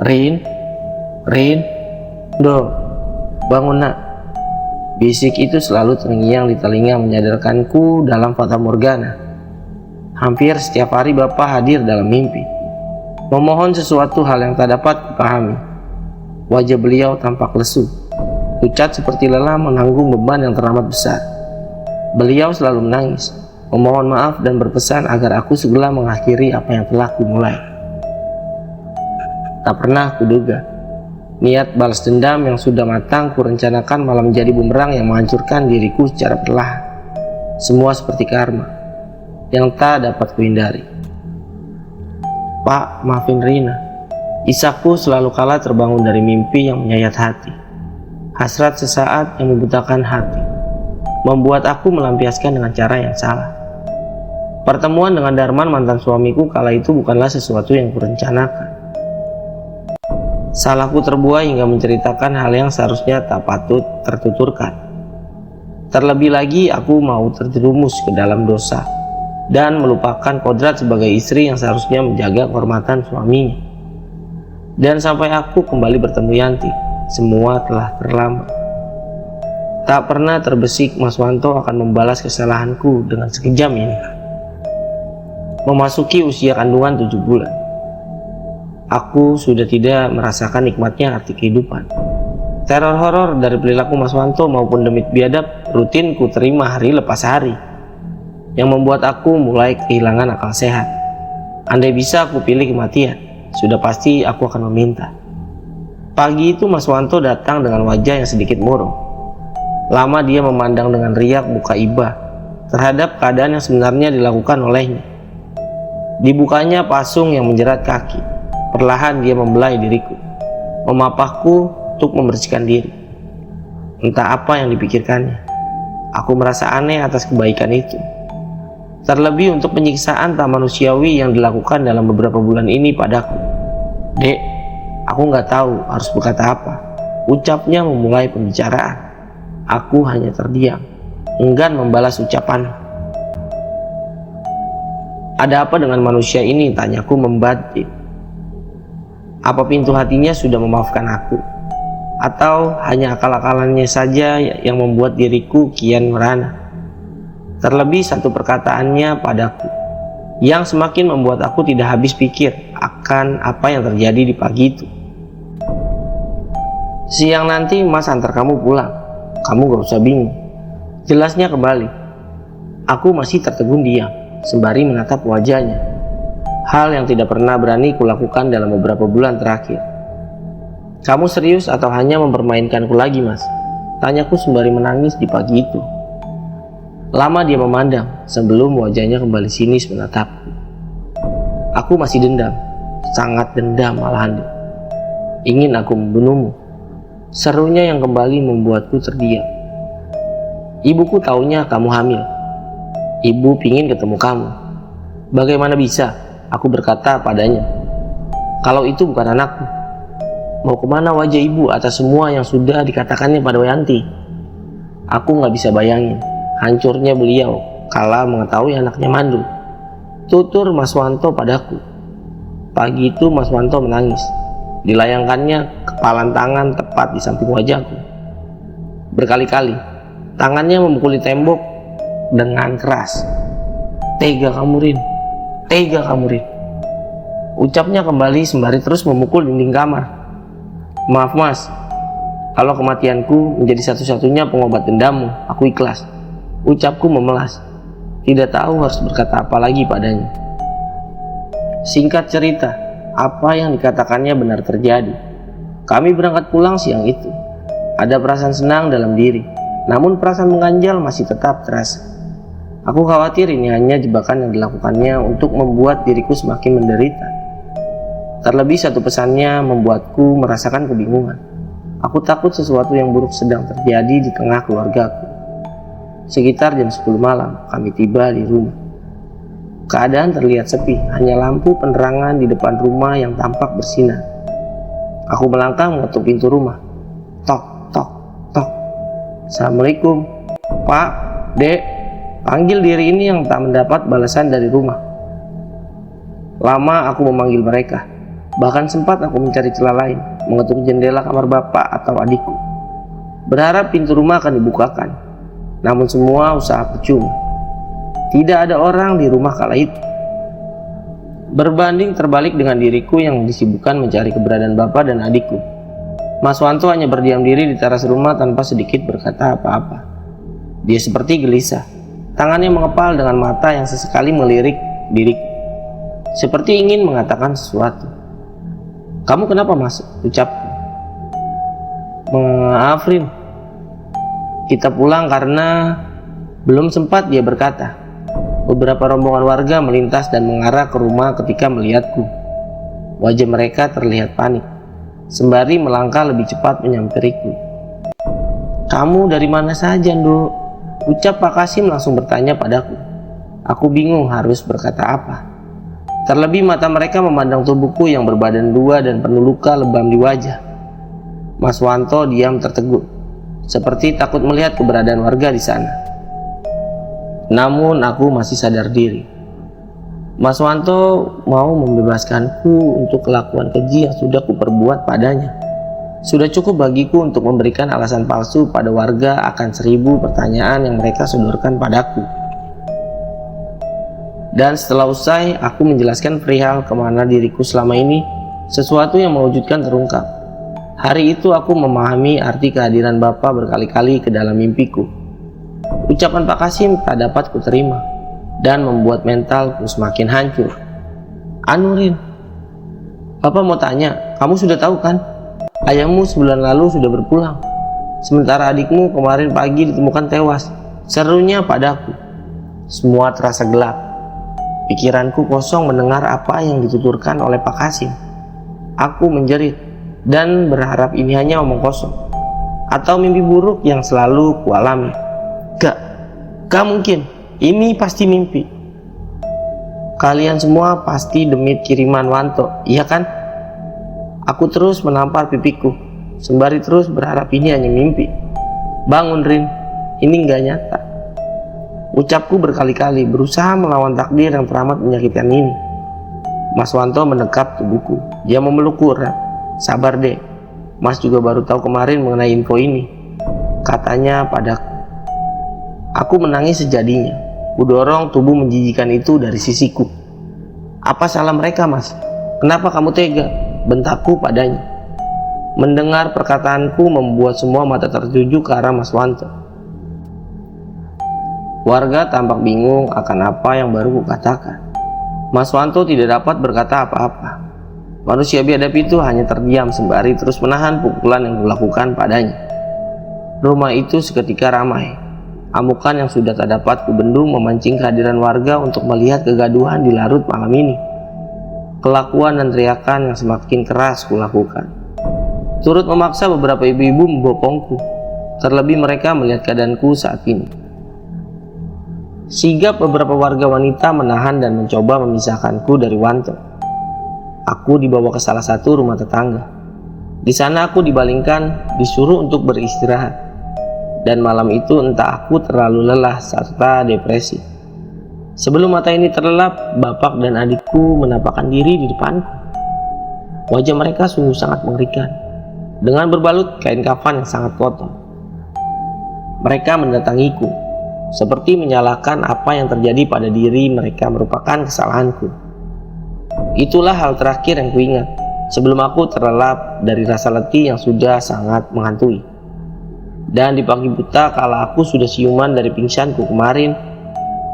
Rin, do, bangun nak. Bisik itu selalu terngiang di telinga menyadarkanku dalam fata morgana. Hampir setiap hari bapak hadir dalam mimpi, memohon sesuatu hal yang tak dapat kupahami. Wajah beliau tampak lesu, pucat seperti lelah menanggung beban yang teramat besar. Beliau selalu menangis, memohon maaf dan berpesan agar aku segera mengakhiri apa yang telah kumulai. Tak pernah kuduga, niat balas dendam yang sudah matang kurencanakan malah menjadi bumerang yang menghancurkan diriku secara perlahan. Semua seperti karma yang tak dapat kuhindari. Pak, maafin Rina. Isakku selalu kala terbangun dari mimpi yang menyayat hati. Hasrat sesaat yang membutakan hati, membuat aku melampiaskan dengan cara yang salah. Pertemuan dengan Darman mantan suamiku kala itu bukanlah sesuatu yang kurencanakan. Salahku terbuai hingga menceritakan hal yang seharusnya tak patut tertuturkan. Terlebih lagi aku mau terjerumus ke dalam dosa dan melupakan kodrat sebagai istri yang seharusnya menjaga kehormatan suaminya. Dan sampai aku kembali bertemu Yanti, semua telah terlambat. Tak pernah terbesik Mas Wanto akan membalas kesalahanku dengan sekejam ini. Memasuki usia kandungan 7 bulan, aku sudah tidak merasakan nikmatnya arti kehidupan. Teror horor dari perilaku Mas Wanto maupun demit biadab rutin ku terima hari lepas hari, yang membuat aku mulai kehilangan akal sehat. Andai bisa aku pilih kematian, sudah pasti aku akan meminta. Pagi itu Mas Wanto datang dengan wajah yang sedikit murung. Lama dia memandang dengan riak buka iba terhadap keadaan yang sebenarnya dilakukan olehnya. Dibukanya pasung yang menjerat kaki. Perlahan dia membelai diriku, memapahku untuk membersihkan diri. Entah apa yang dipikirkannya. Aku merasa aneh atas kebaikan itu. Terlebih untuk penyiksaan tak manusiawi yang dilakukan dalam beberapa bulan ini padaku. Dek, aku nggak tahu harus berkata apa. Ucapnya memulai pembicaraan. Aku hanya terdiam, enggan membalas ucapan. Ada apa dengan manusia ini? Tanyaku membatin. Apa pintu hatinya sudah memaafkan aku? Atau hanya akal-akalannya saja yang membuat diriku kian merana? Terlebih satu perkataannya padaku yang semakin membuat aku tidak habis pikir akan apa yang terjadi di pagi itu. Siang nanti Mas antar kamu pulang. Kamu gak usah bingung. Jelasnya kembali. Aku masih tertegun diam sembari menatap wajahnya. Hal yang tidak pernah berani kulakukan dalam beberapa bulan terakhir. Kamu serius atau hanya mempermainkanku lagi, Mas? Tanyaku sembari menangis di pagi itu. Lama dia memandang sebelum wajahnya kembali sinis menatapku. Aku masih dendam, sangat dendam malahan. Ingin aku membunuhmu. Serunya yang kembali membuatku terdiam. Ibuku taunya kamu hamil. Ibu pingin ketemu kamu. Bagaimana bisa? Aku berkata padanya. Kalau itu bukan anakku. Mau kemana wajah ibu atas semua yang sudah dikatakannya pada Yanti? Aku gak bisa bayangin hancurnya beliau kala mengetahui anaknya mandul. Tutur Mas Wanto padaku. Pagi itu Mas Wanto menangis. Dilayangkannya kepalan tangan tepat di samping wajahku. Berkali-kali tangannya memukuli tembok dengan keras. "Tega kamu, Rin. Tega kamu, Rin." Ucapnya kembali sembari terus memukul dinding kamar. "Maaf Mas, kalau kematianku menjadi satu-satunya pengobat dendammu, aku ikhlas." Ucapku memelas. Tidak tahu harus berkata apa lagi padanya. Singkat cerita, apa yang dikatakannya benar terjadi. Kami berangkat pulang siang itu. Ada perasaan senang dalam diri, namun perasaan mengganjal masih tetap terasa. Aku khawatir ini hanya jebakan yang dilakukannya untuk membuat diriku semakin menderita. Terlebih satu pesannya membuatku merasakan kebingungan. Aku takut sesuatu yang buruk sedang terjadi di tengah keluargaku. Sekitar jam 10 malam, kami tiba di rumah. Keadaan terlihat sepi, hanya lampu penerangan di depan rumah yang tampak bersinar. Aku melangkah mengetuk pintu rumah. Tok, tok, tok. "Assalamualaikum, Pak, Dek." Panggil diri ini yang tak mendapat balasan dari rumah. Lama aku memanggil mereka. Bahkan sempat aku mencari celah lain, mengetuk jendela kamar bapak atau adikku, berharap pintu rumah akan dibukakan. Namun semua usaha percuma. Tidak ada orang di rumah kala itu. Berbanding terbalik dengan diriku yang disibukkan mencari keberadaan bapak dan adikku, Mas Wanto hanya berdiam diri di teras rumah tanpa sedikit berkata apa-apa. Dia seperti gelisah. Tangannya mengepal dengan mata yang sesekali melirik diriku, seperti ingin mengatakan sesuatu. "Kamu kenapa Mas?" ucapku. "Maaf Rin, kita pulang karena..." Belum sempat dia berkata, beberapa rombongan warga melintas dan mengarah ke rumah ketika melihatku. Wajah mereka terlihat panik, sembari melangkah lebih cepat menyampiriku. "Kamu dari mana saja, Nduk?" ucap Pak Kasim langsung bertanya padaku. Aku bingung harus berkata apa. Terlebih mata mereka memandang tubuhku yang berbadan dua dan penuh luka lebam di wajah. Mas Wanto diam tertegun, seperti takut melihat keberadaan warga di sana. Namun aku masih sadar diri. Mas Wanto mau membebaskanku untuk kelakuan keji yang sudah kuperbuat padanya. Sudah cukup bagiku untuk memberikan alasan palsu pada warga akan 1000 pertanyaan yang mereka sodorkan padaku. Dan setelah usai, aku menjelaskan perihal kemana diriku selama ini, sesuatu yang mewujudkan terungkap. Hari itu aku memahami arti kehadiran Bapak berkali-kali ke dalam mimpiku. Ucapan Pak Kasim tak dapat kuterima dan membuat mentalku semakin hancur. "Anurin, Bapak mau tanya, kamu sudah tahu kan? Ayahmu sebulan lalu sudah berpulang, sementara adikmu kemarin pagi ditemukan tewas," serunya padaku. Semua terasa gelap. Pikiranku kosong mendengar apa yang dituturkan oleh Pak Kasim. Aku menjerit dan berharap ini hanya omong kosong atau mimpi buruk yang selalu kualami. Gak mungkin, ini pasti mimpi. Kalian semua pasti demit kiriman Wanto, iya kan? Aku terus menampar pipiku, sembari terus berharap ini hanya mimpi. "Bangun Rin, ini gak nyata," ucapku berkali-kali, berusaha melawan takdir yang teramat menyakitkan ini. Mas Wanto mendekap tubuhku. Dia memelukku erat. "Sabar deh, Mas juga baru tahu kemarin mengenai info ini," katanya padaku. Aku menangis sejadinya. Kudorong tubuh menjijikan itu dari sisiku. "Apa salah mereka Mas? Kenapa kamu tega?" bentakku padanya. Mendengar perkataanku membuat semua mata tertuju ke arah Mas Wanto. Warga tampak bingung akan apa yang baru kukatakan. Mas Wanto tidak dapat berkata apa-apa. Manusia biadab itu hanya terdiam sembari terus menahan pukulan yang kulakukan padanya. Rumah itu seketika ramai. Amukan yang sudah tak dapat kubendung memancing kehadiran warga untuk melihat kegaduhan di larut malam ini. Kelakuan dan teriakan yang semakin keras kulakukan turut memaksa beberapa ibu-ibu membopongku, terlebih mereka melihat keadaanku saat ini. Sigap beberapa warga wanita menahan dan mencoba memisahkanku dari Wanto. Aku dibawa ke salah satu rumah tetangga. Di sana aku dibalingkan, disuruh untuk beristirahat. Dan malam itu entah aku terlalu lelah serta depresi. Sebelum mata ini terlelap, bapak dan adikku menampakkan diri di depanku. Wajah mereka sungguh sangat mengerikan, dengan berbalut kain kafan yang sangat kotor. Mereka mendatangiku, seperti menyalahkan apa yang terjadi pada diri mereka merupakan kesalahanku. Itulah hal terakhir yang kuingat sebelum aku terlelap dari rasa letih yang sudah sangat menghantui. Dan di pagi buta kala aku sudah siuman dari pingsanku kemarin,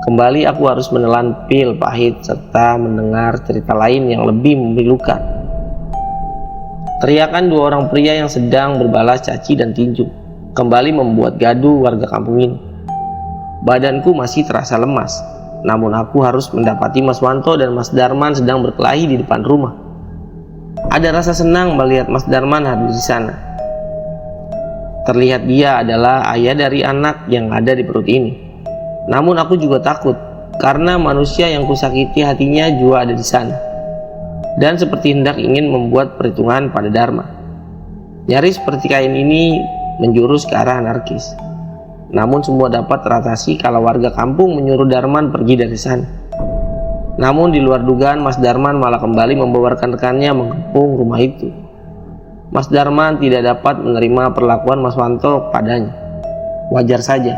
kembali aku harus menelan pil pahit serta mendengar cerita lain yang lebih memilukan. Teriakan dua orang pria yang sedang berbalas caci dan tinju kembali membuat gaduh warga kampung ini. Badanku masih terasa lemas, namun aku harus mendapati Mas Wanto dan Mas Darman sedang berkelahi di depan rumah. Ada rasa senang melihat Mas Darman hadir di sana. Terlihat dia adalah ayah dari anak yang ada di perut ini. Namun aku juga takut karena manusia yang kusakiti hatinya juga ada di sana. Dan seperti hendak ingin membuat perhitungan pada Dharma. Nyaris seperti kain ini menjurus ke arah anarkis. Namun semua dapat teratasi kalau warga kampung menyuruh Darman pergi dari sana. Namun di luar dugaan Mas Darman malah kembali membawa rekan-rekannya mengepung rumah itu. Mas Darman tidak dapat menerima perlakuan Mas Wanto padanya. Wajar saja,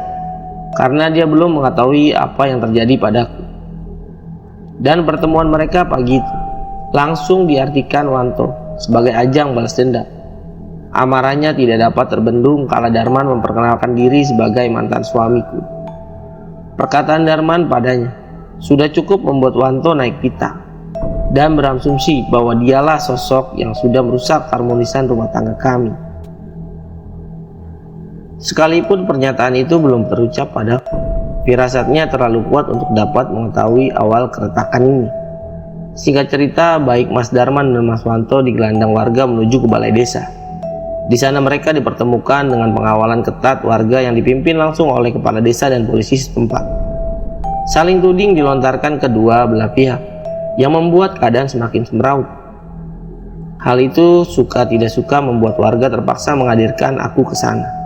karena dia belum mengetahui apa yang terjadi padaku. Dan pertemuan mereka pagi itu langsung diartikan Wanto sebagai ajang balas dendam. Amarahnya tidak dapat terbendung kala Darman memperkenalkan diri sebagai mantan suamiku. Perkataan Darman padanya sudah cukup membuat Wanto naik pitam dan berasumsi bahwa dialah sosok yang sudah merusak keharmonisan rumah tangga kami. Sekalipun pernyataan itu belum terucap padaku, firasatnya terlalu kuat untuk dapat mengetahui awal keretakan ini. Singkat cerita, baik Mas Darman dan Mas Wanto digelandang warga menuju ke balai desa. Di sana mereka dipertemukan dengan pengawalan ketat warga yang dipimpin langsung oleh kepala desa dan polisi setempat. Saling tuding dilontarkan kedua belah pihak, yang membuat keadaan semakin semeraut. Hal itu suka tidak suka membuat warga terpaksa menghadirkan aku ke sana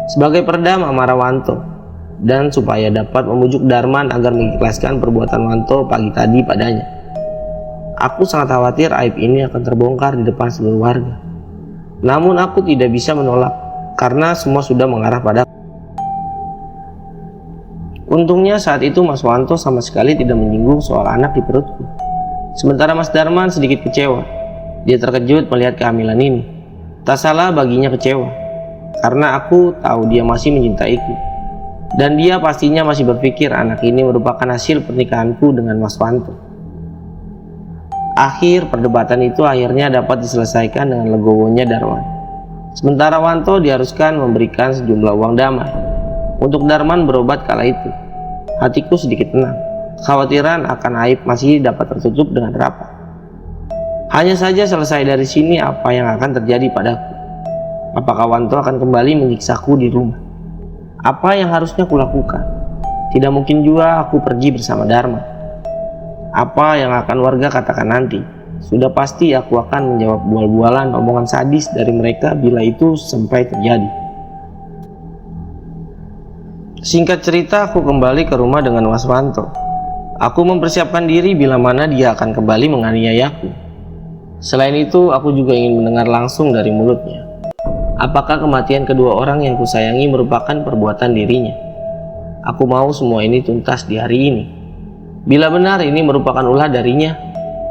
sebagai peredam amarah Wanto, dan supaya dapat membujuk Darman agar mengikhlaskan perbuatan Wanto pagi tadi padanya. Aku sangat khawatir aib ini akan terbongkar di depan seluruh warga. Namun aku tidak bisa menolak karena semua sudah mengarah padaku. Untungnya saat itu Mas Wanto sama sekali tidak menyinggung soal anak di perutku. Sementara Mas Darman sedikit kecewa. Dia terkejut melihat kehamilan ini. Tak salah baginya kecewa, karena aku tahu dia masih mencintaiku. Dan dia pastinya masih berpikir anak ini merupakan hasil pernikahanku dengan Mas Wanto. Akhir perdebatan itu akhirnya dapat diselesaikan dengan legowonya Darman. Sementara Wanto diharuskan memberikan sejumlah uang damai untuk Darman berobat kala itu. Hatiku sedikit tenang. Kekhawatiran akan aib masih dapat tertutup dengan rapat. Hanya saja selesai dari sini apa yang akan terjadi padaku. Apakah Wanto akan kembali menyiksaku di rumah? Apa yang harusnya kulakukan? Tidak mungkin juga aku pergi bersama Darman. Apa yang akan warga katakan nanti? Sudah pasti aku akan menjawab bual-bualan omongan sadis dari mereka bila itu sampai terjadi. Singkat cerita, aku kembali ke rumah dengan Mas Wanto. Aku mempersiapkan diri bila mana dia akan kembali menganiayaku. Selain itu, aku juga ingin mendengar langsung dari mulutnya. Apakah kematian kedua orang yang kusayangi merupakan perbuatan dirinya? Aku mau semua ini tuntas di hari ini. Bila benar ini merupakan ulah darinya,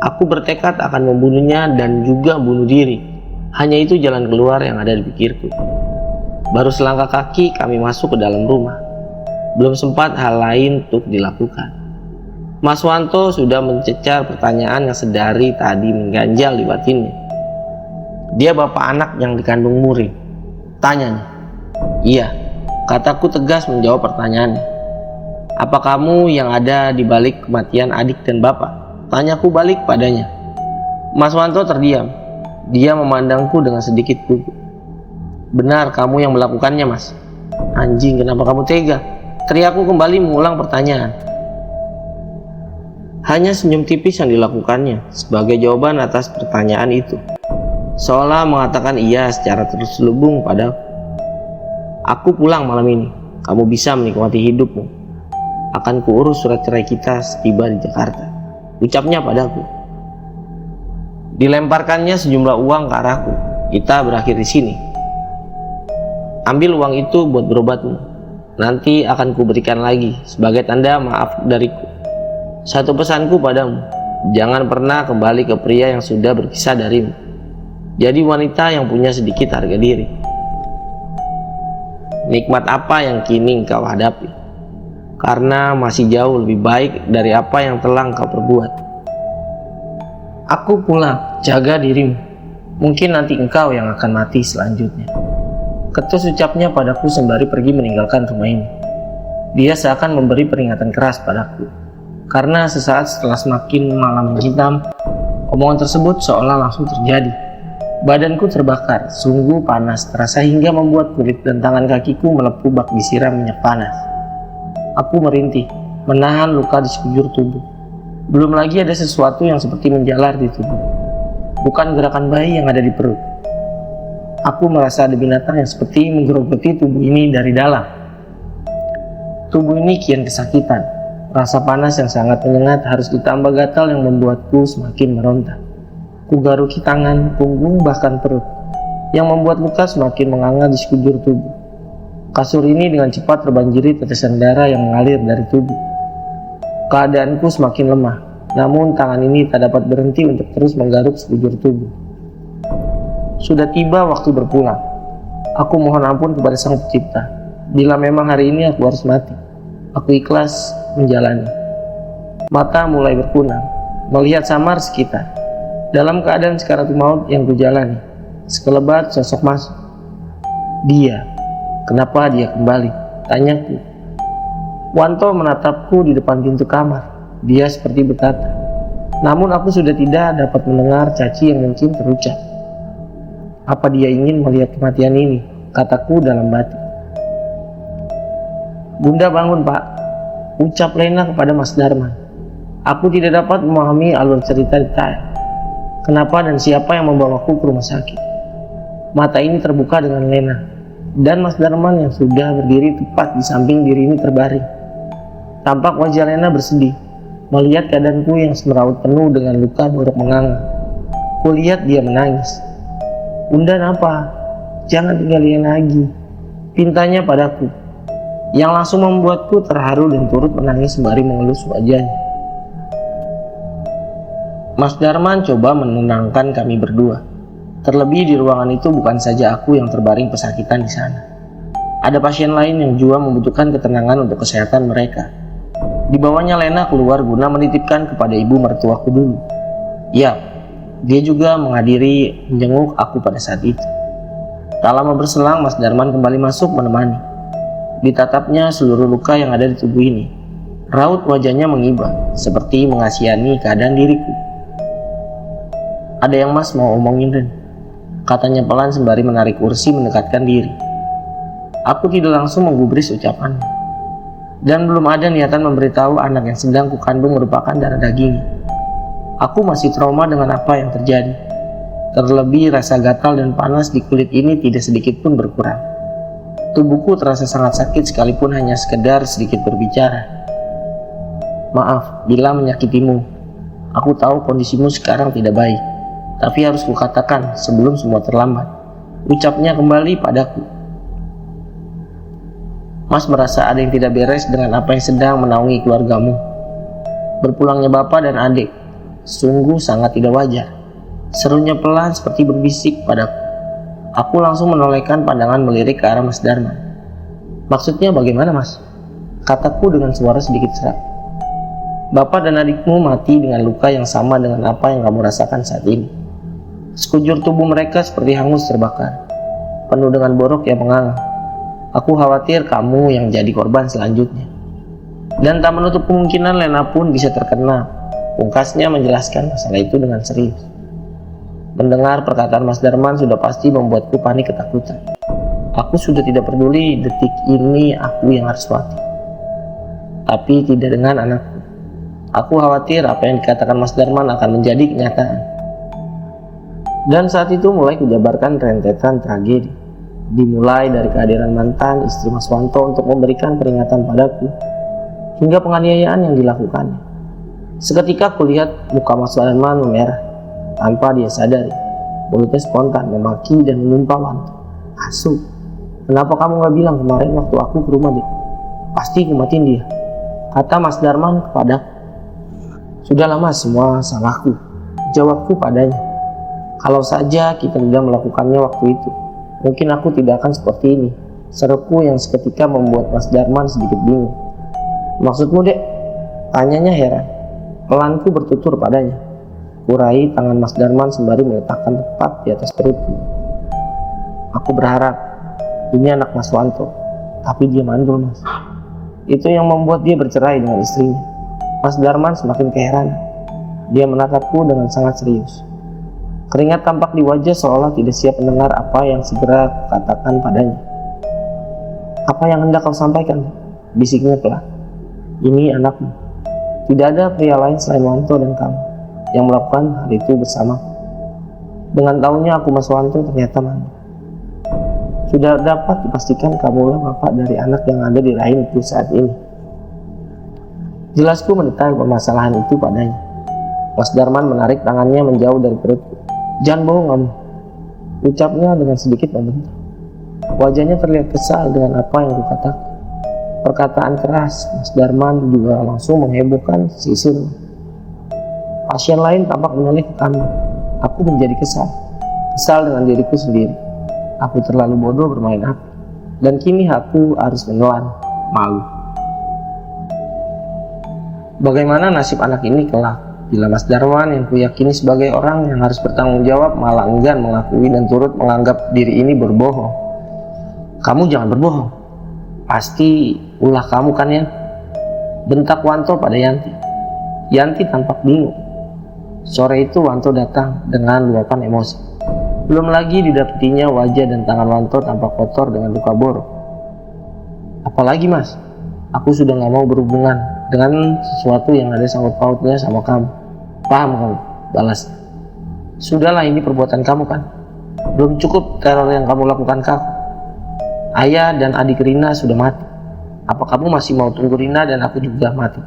aku bertekad akan membunuhnya dan juga bunuh diri. Hanya itu jalan keluar yang ada di pikirku. Baru selangkah kaki kami masuk ke dalam rumah. Belum sempat hal lain untuk dilakukan. Mas Wanto sudah mencecar pertanyaan yang sedari tadi mengganjal di batinnya. Dia bapak anak yang dikandung Muri? Tanyanya. Iya, kataku tegas menjawab pertanyaannya. Apa kamu yang ada di balik kematian adik dan bapak? Tanyaku balik padanya. Mas Wanto terdiam. Dia memandangku dengan sedikit gugup. Benar kamu yang melakukannya, Mas. Anjing, kenapa kamu tega? Teriakku kembali mengulang pertanyaan. Hanya senyum tipis yang dilakukannya sebagai jawaban atas pertanyaan itu. Seolah mengatakan iya secara terselubung padaku. Aku pulang malam ini. Kamu bisa menikmati hidupmu. Akan kuurus surat cerai kita setiba di Jakarta, ucapnya padaku. Dilemparkannya sejumlah uang ke arahku. Kita berakhir di sini. Ambil uang itu buat berobatmu. Nanti akan kuberikan lagi sebagai tanda maaf dariku. Satu pesanku padamu, jangan pernah kembali ke pria yang sudah berpisah darimu. Jadi wanita yang punya sedikit harga diri. Nikmat apa yang kini engkau hadapi? Karena masih jauh lebih baik dari apa yang telah engkau perbuat. Aku pulang, jaga dirimu. Mungkin nanti engkau yang akan mati selanjutnya. Ketus ucapnya padaku sembari pergi meninggalkan rumah ini. Dia seakan memberi peringatan keras padaku. Karena sesaat setelah semakin malam menghitam, omongan tersebut seolah langsung terjadi. Badanku terbakar, sungguh panas, terasa hingga membuat kulit dan tangan kakiku melepuh bak disiram minyak panas. Aku merintih, menahan luka di sekujur tubuh. Belum lagi ada sesuatu yang seperti menjalar di tubuh. Bukan gerakan bayi yang ada di perut. Aku merasa ada binatang yang seperti menggerogoti tubuh ini dari dalam. Tubuh ini kian kesakitan. Rasa panas yang sangat menyengat harus ditambah gatal yang membuatku semakin meronta. Kugaruki tangan, punggung, bahkan perut, yang membuat luka semakin menganga di sekujur tubuh. Kasur ini dengan cepat terbanjiri tetesan darah yang mengalir dari tubuh. Keadaanku semakin lemah, namun tangan ini tak dapat berhenti untuk terus menggaruk sekujur tubuh. Sudah tiba waktu berpulang. Aku mohon ampun kepada Sang Pencipta. Bila memang hari ini aku harus mati, aku ikhlas menjalani. Mata mulai berkunang, melihat samar sekitar. Dalam keadaan sekaratul maut yang kujalani, sekelebat sosok masuk. Dia, kenapa dia kembali? Tanyaku. Wanto menatapku di depan pintu kamar. Dia seperti berkata, namun aku sudah tidak dapat mendengar caci yang mungkin terucap. Apa dia ingin melihat kematian ini? Kataku dalam batin. Bunda bangun, Pak, ucap Lena kepada Mas Darman. Aku tidak dapat memahami alur cerita detail. Kenapa dan siapa yang membawaku ke rumah sakit? Mata ini terbuka dengan Lena, dan Mas Darman yang sudah berdiri tepat di samping diri ini terbaring. Tampak wajah Lena bersedih, melihat keadaanku yang semeraut penuh dengan luka buruk menganga. Kulihat dia menangis. Bunda, kenapa? Jangan tinggalin lagi, pintanya padaku, yang langsung membuatku terharu dan turut menangis sembari mengelus wajahnya. Mas Darman coba menenangkan kami berdua. Terlebih di ruangan itu bukan saja aku yang terbaring pesakitan di sana. Ada pasien lain yang juga membutuhkan ketenangan untuk kesehatan mereka. Dibawanya Lena keluar guna menitipkan kepada ibu mertuaku dulu. Ya, dia juga menghadiri menjenguk aku pada saat itu. Tak lama berselang, Mas Darman kembali masuk menemani. Ditatapnya seluruh luka yang ada di tubuh ini. Raut wajahnya mengibah, seperti mengasihani keadaan diriku. Ada yang Mas mau omongin, Den? Katanya pelan sembari menarik kursi mendekatkan diri. Aku tidak langsung menggubris ucapannya. Dan belum ada niatan memberitahu anak yang sedang kukandung merupakan darah dagingnya. Aku masih trauma dengan apa yang terjadi. Terlebih rasa gatal dan panas di kulit ini tidak sedikit pun berkurang. Tubuhku terasa sangat sakit sekalipun hanya sekedar sedikit berbicara. Maaf bila menyakitimu. Aku tahu kondisimu sekarang tidak baik, tapi harus kukatakan sebelum semua terlambat. Ucapnya kembali padaku. Mas merasa ada yang tidak beres dengan apa yang sedang menaungi keluargamu. Berpulangnya bapak dan adik sungguh sangat tidak wajar. Serunya pelan seperti berbisik padaku. Aku langsung menolehkan pandangan melirik ke arah Mas Darman. Maksudnya bagaimana, Mas? Kataku dengan suara sedikit serak. Bapak dan adikmu mati dengan luka yang sama dengan apa yang kamu rasakan saat ini. Sekujur tubuh mereka seperti hangus terbakar, penuh dengan borok yang menganga. Aku khawatir kamu yang jadi korban selanjutnya. Dan tak menutup kemungkinan Lena pun bisa terkena. Pungkasnya menjelaskan masalah itu dengan serius. Mendengar perkataan Mas Darman sudah pasti membuatku panik ketakutan. Aku sudah tidak peduli detik ini aku yang harus mati. Tapi tidak dengan anakku. Aku khawatir apa yang dikatakan Mas Darman akan menjadi kenyataan. Dan saat itu mulai kujabarkan rentetan tragedi. Dimulai dari kehadiran mantan istri Mas Wanto untuk memberikan peringatan padaku, hingga penganiayaan yang dilakukannya. Seketika kulihat muka Mas Darman memerah. Tanpa dia sadari, mulutnya spontan memaki dan menyumpah Wanto. "Asu, kenapa kamu gak bilang kemarin waktu aku ke rumah Dek? Pasti aku matiin dia," kata Mas Darman kepadaku. "Sudah lama semua salahku," jawabku padanya. "Kalau saja kita tidak melakukannya waktu itu, mungkin aku tidak akan seperti ini," seruku yang seketika membuat Mas Darman sedikit bingung. "Maksudmu Dek?" tanyanya heran. Pelanku bertutur padanya. Kurai tangan Mas Darman sembari meletakkan tepat di atas perutku. "Aku berharap ini anak Mas Wanto, tapi dia mandul Mas. Itu yang membuat dia bercerai dengan istrinya." Mas Darman semakin keheranan. Dia menatapku dengan sangat serius. Keringat tampak di wajah seolah tidak siap mendengar apa yang segera kukatakan padanya. "Apa yang hendak kau sampaikan?" bisiknya pelan. "Ini anakmu. Tidak ada pria lain selain Wanto dan kamu yang melakukan hal itu bersama. Dengan tahunya aku Mas Wanto ternyata mandul. Sudah dapat dipastikan kamulah bapak dari anak yang ada di rahim itu saat ini." Jelasku mendetail permasalahan itu padanya. Mas Darman menarik tangannya menjauh dari perutku. "Jangan bohong kamu," ucapnya dengan sedikit membentak. Wajahnya terlihat kesal dengan apa yang kukatakan. Perkataan keras Mas Darman juga langsung menghebohkan sisir. Pasien lain tampak menoleh ke kamar. Aku menjadi kesal dengan diriku sendiri. Aku terlalu bodoh bermain api, dan kini aku harus menelan malu. Bagaimana nasib anak ini kelak bila Mas Darman yang kuyakini sebagai orang yang harus bertanggung jawab malah enggan mengakui dan turut menganggap diri ini berbohong? "Kamu jangan berbohong. Pasti ulah kamu kan ya?" bentak Wanto pada Yanti. Yanti tampak bingung. Sore itu Wanto datang dengan luapan emosi. Belum lagi didapatinya wajah dan tangan Wanto tampak kotor dengan luka borok. "Apalagi Mas, aku sudah gak mau berhubungan dengan sesuatu yang ada sangkut pautnya sama kamu. Paham kamu?" balasnya. "Sudahlah, ini perbuatan kamu kan? Belum cukup teror yang kamu lakukan ke aku. Ayah dan adik Rina sudah mati. Apa kamu masih mau tunggu Rina dan aku juga mati?"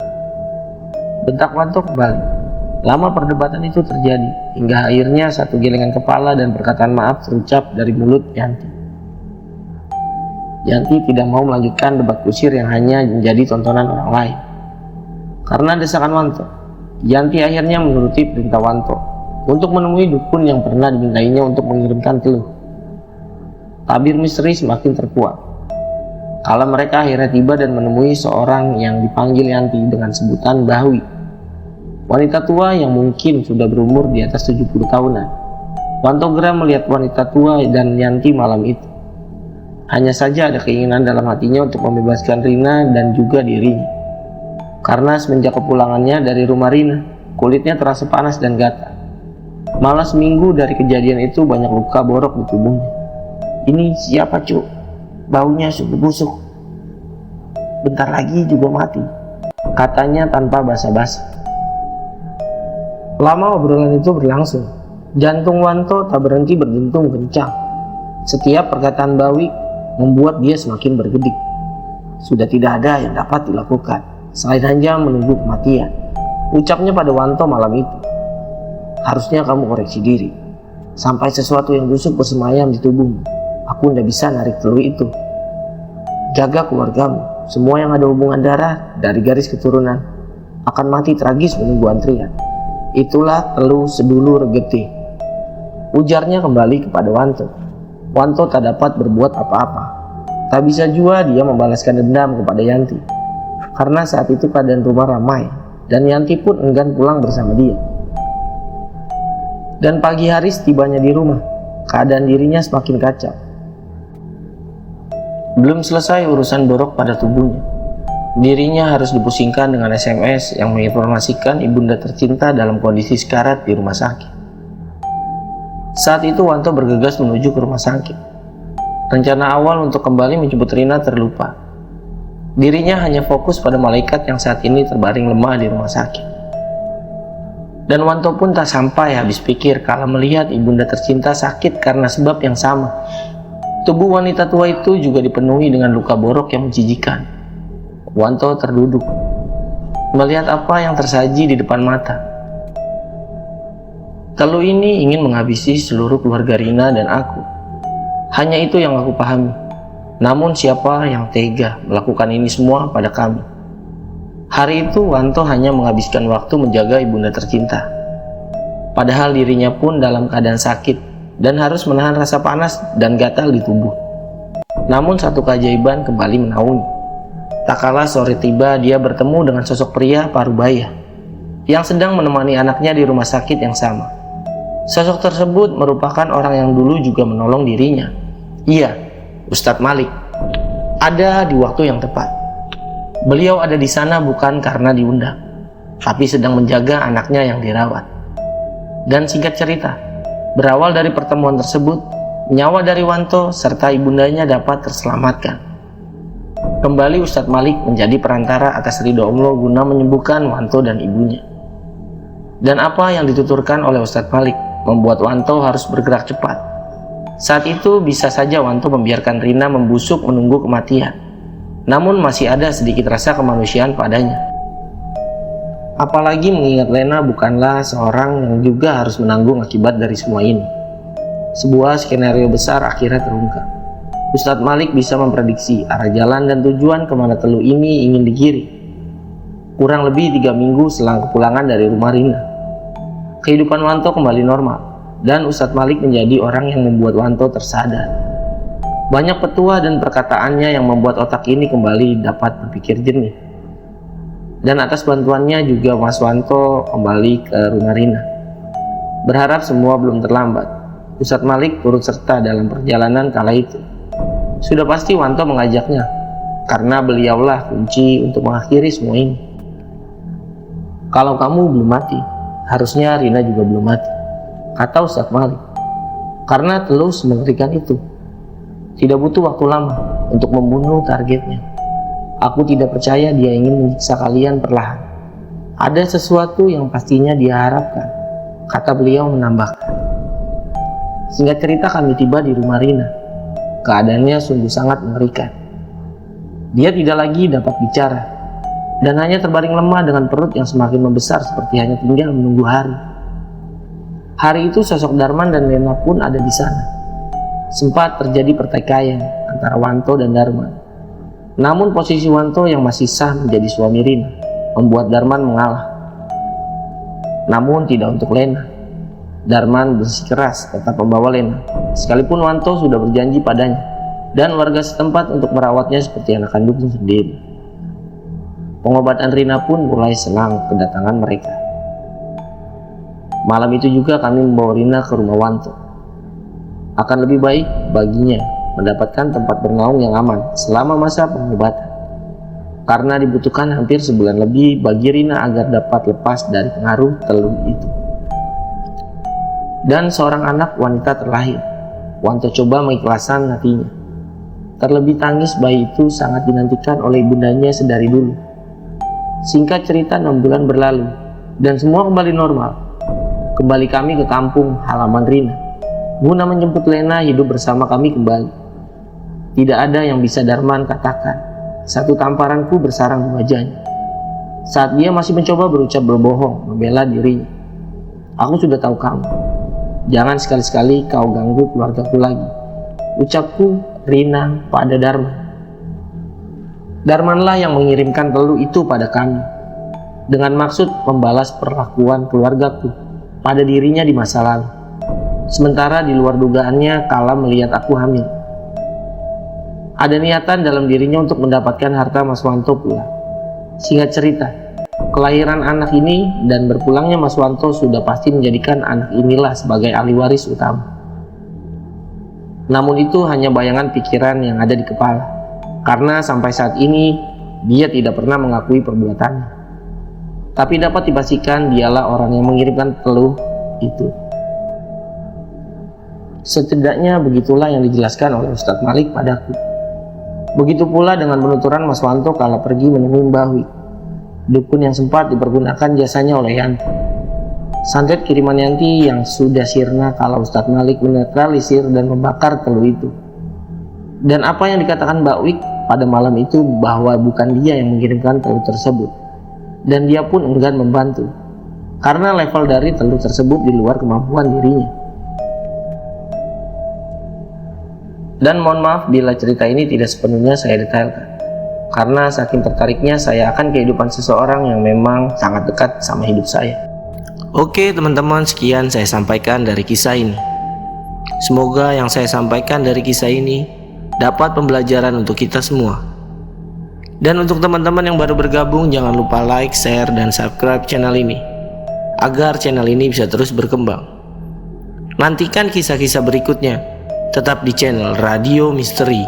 bentak Wanto kembali. Lama perdebatan itu terjadi, hingga akhirnya satu gelengan kepala dan perkataan maaf terucap dari mulut Yanti. Yanti tidak mau melanjutkan debat kusir yang hanya menjadi tontonan orang lain. Karena desakan Wanto, Yanti akhirnya menuruti perintah Wanto untuk menemui dukun yang pernah dimintainya untuk mengirimkan teluh. Tabir misteri semakin terkuat. Kala mereka akhirnya tiba dan menemui seorang yang dipanggil Yanti dengan sebutan Bahui. Wanita tua yang mungkin sudah berumur di atas 70 tahunan. Wanto geram melihat wanita tua dan Yanti malam itu. Hanya saja ada keinginan dalam hatinya untuk membebaskan Rina dan juga dirinya. Karena semenjak kepulangannya dari rumah Rina, kulitnya terasa panas dan gatal. Malah seminggu dari kejadian itu banyak luka borok di tubuhnya. "Ini siapa Cuk? Baunya sungguh busuk. Bentar lagi juga mati," katanya tanpa basa-basi. Lama obrolan itu berlangsung. Jantung Wanto tak berhenti berdentum kencang. Setiap perkataan Bawi membuat dia semakin bergedik. Sudah tidak ada yang dapat dilakukan selain hanya menunggu kematian, ucapnya pada Wanto malam itu. "Harusnya kamu koreksi diri. Sampai sesuatu yang busuk bersemayam di tubuhmu, aku tidak bisa narik teluh itu. Jaga keluargamu. Semua yang ada hubungan darah dari garis keturunan akan mati tragis menunggu antrian. Itulah teluh sedulur getih," ujarnya kembali kepada Wanto. Wanto tak dapat berbuat apa-apa. Tak bisa juga dia membalaskan dendam kepada Yanti, karena saat itu keadaan rumah ramai dan Yanti pun enggan pulang bersama dia. Dan pagi hari setibanya di rumah, keadaan dirinya semakin kacau. Belum selesai urusan borok pada tubuhnya, dirinya harus dipusingkan dengan SMS yang menginformasikan ibunda tercinta dalam kondisi sekarat di rumah sakit. Saat itu Wanto bergegas menuju ke rumah sakit. Rencana awal untuk kembali menjemput Rina terlupa. Dirinya hanya fokus pada malaikat yang saat ini terbaring lemah di rumah sakit. Dan Wanto pun tak sampai habis pikir kala melihat ibunda tercinta sakit karena sebab yang sama. Tubuh wanita tua itu juga dipenuhi dengan luka borok yang menjijikan. Wanto terduduk, melihat apa yang tersaji di depan mata. Teluh ini ingin menghabisi seluruh keluarga Rina dan aku. Hanya itu yang aku pahami. Namun siapa yang tega melakukan ini semua pada kami? Hari itu Wanto hanya menghabiskan waktu menjaga ibunda tercinta. Padahal dirinya pun dalam keadaan sakit dan harus menahan rasa panas dan gatal di tubuh. Namun satu keajaiban kembali menaungi. Tak kala sore tiba, dia bertemu dengan sosok pria parubaya yang sedang menemani anaknya di rumah sakit yang sama. Sosok tersebut merupakan orang yang dulu juga menolong dirinya. Iya, Ustadz Malik. Ada di waktu yang tepat. Beliau ada di sana bukan karena diundang, tapi sedang menjaga anaknya yang dirawat. Dan singkat cerita, berawal dari pertemuan tersebut, nyawa dari Wanto serta ibundanya dapat terselamatkan. Kembali Ustadz Malik menjadi perantara atas ridho Allah guna menyembuhkan Wanto dan ibunya. Dan apa yang dituturkan oleh Ustadz Malik membuat Wanto harus bergerak cepat. Saat itu bisa saja Wanto membiarkan Rina membusuk menunggu kematian. Namun masih ada sedikit rasa kemanusiaan padanya. Apalagi mengingat Lena bukanlah seorang yang juga harus menanggung akibat dari semua ini. Sebuah skenario besar akhirnya terungkap. Ustadz Malik bisa memprediksi arah jalan dan tujuan kemana Teluh ini ingin digiring. Kurang lebih 3 minggu selang kepulangan dari rumah Rina, kehidupan Wanto kembali normal, dan Ustadz Malik menjadi orang yang membuat Wanto tersadar. Banyak petua dan perkataannya yang membuat otak ini kembali dapat berpikir jernih. Dan atas bantuannya juga Mas Wanto kembali ke rumah Rina. Berharap semua belum terlambat, Ustadz Malik turut serta dalam perjalanan kala itu. Sudah pasti Wanto mengajaknya, karena beliaulah kunci untuk mengakhiri semua ini. Kalau kamu belum mati, harusnya Rina juga belum mati, kata Ustadz Malik. Karena Teluh mengerikan itu. Tidak butuh waktu lama untuk membunuh targetnya. Aku tidak percaya dia ingin menyiksa kalian perlahan. Ada sesuatu yang pastinya dia harapkan, kata beliau menambahkan. Singkat cerita kami tiba di rumah Rina. Keadaannya sungguh sangat mengerikan. Dia tidak lagi dapat bicara dan hanya terbaring lemah dengan perut yang semakin membesar seperti hanya tinggal menunggu hari. Hari itu sosok Darman dan Lena pun ada di sana. Sempat terjadi pertikaian antara Wanto dan Darman. Namun posisi Wanto yang masih sah menjadi suami Rina membuat Darman mengalah. Namun tidak untuk Lena. Darman bersikeras tetap membawa Lena, sekalipun Wanto sudah berjanji padanya dan warga setempat untuk merawatnya seperti anak kandungnya sendiri. Pengobatan Rina pun mulai senang kedatangan mereka. Malam itu juga kami membawa Rina ke rumah Wanto. Akan lebih baik baginya mendapatkan tempat bernaung yang aman selama masa pengobatan, karena dibutuhkan hampir sebulan lebih bagi Rina agar dapat lepas dari pengaruh Teluh itu. Dan seorang anak wanita terlahir. Wanto coba mengikhlaskan hatinya. Terlebih tangis bayi itu sangat dinantikan oleh ibundanya sedari dulu. Singkat cerita 6 bulan berlalu dan semua kembali normal. Kembali kami ke kampung halaman Rina guna menjemput Lena hidup bersama kami kembali. Tidak ada yang bisa Darman katakan. Satu tamparanku bersarang di wajahnya saat dia masih mencoba berucap berbohong membela dirinya. Aku sudah tahu kamu. Jangan sekali-sekali kau ganggu keluargaku lagi, ucapku Rina pada Darman. Darmanlah yang mengirimkan Teluh itu pada kami dengan maksud membalas perlakuan keluargaku pada dirinya di masa lalu. Sementara di luar dugaannya kala melihat aku hamil. Ada niatan dalam dirinya untuk mendapatkan harta Mas Wanto pula. Singkat cerita, kelahiran anak ini dan berpulangnya Mas Wanto sudah pasti menjadikan anak inilah sebagai ahli waris utama. Namun itu hanya bayangan pikiran yang ada di kepala, karena sampai saat ini dia tidak pernah mengakui perbuatannya. Tapi dapat dipastikan dialah orang yang mengirimkan Teluh itu. Setidaknya begitulah yang dijelaskan oleh Ustadz Malik padaku. Begitu pula dengan penuturan Mas Wanto kala pergi menemui Mbah Wi, dukun yang sempat dipergunakan jasanya oleh Yanti. Santet kiriman Yanti yang sudah sirna kalau Ustadz Malik menetralisir dan membakar Teluh itu. Dan apa yang dikatakan Mbak Wik pada malam itu bahwa bukan dia yang mengirimkan Teluh tersebut, dan dia pun enggan membantu. karena level dari telur tersebut di luar kemampuan dirinya. Dan mohon maaf bila cerita ini tidak sepenuhnya saya detailkan, karena saking tertariknya saya akan kehidupan seseorang yang memang sangat dekat sama hidup saya. Oke teman-teman, sekian saya sampaikan dari kisah ini. Semoga yang saya sampaikan dari kisah ini dapat pembelajaran untuk kita semua. Dan untuk teman-teman yang baru bergabung, jangan lupa like, share, dan subscribe channel ini agar channel ini bisa terus berkembang. Nantikan kisah-kisah berikutnya tetap di channel Radio Misteri.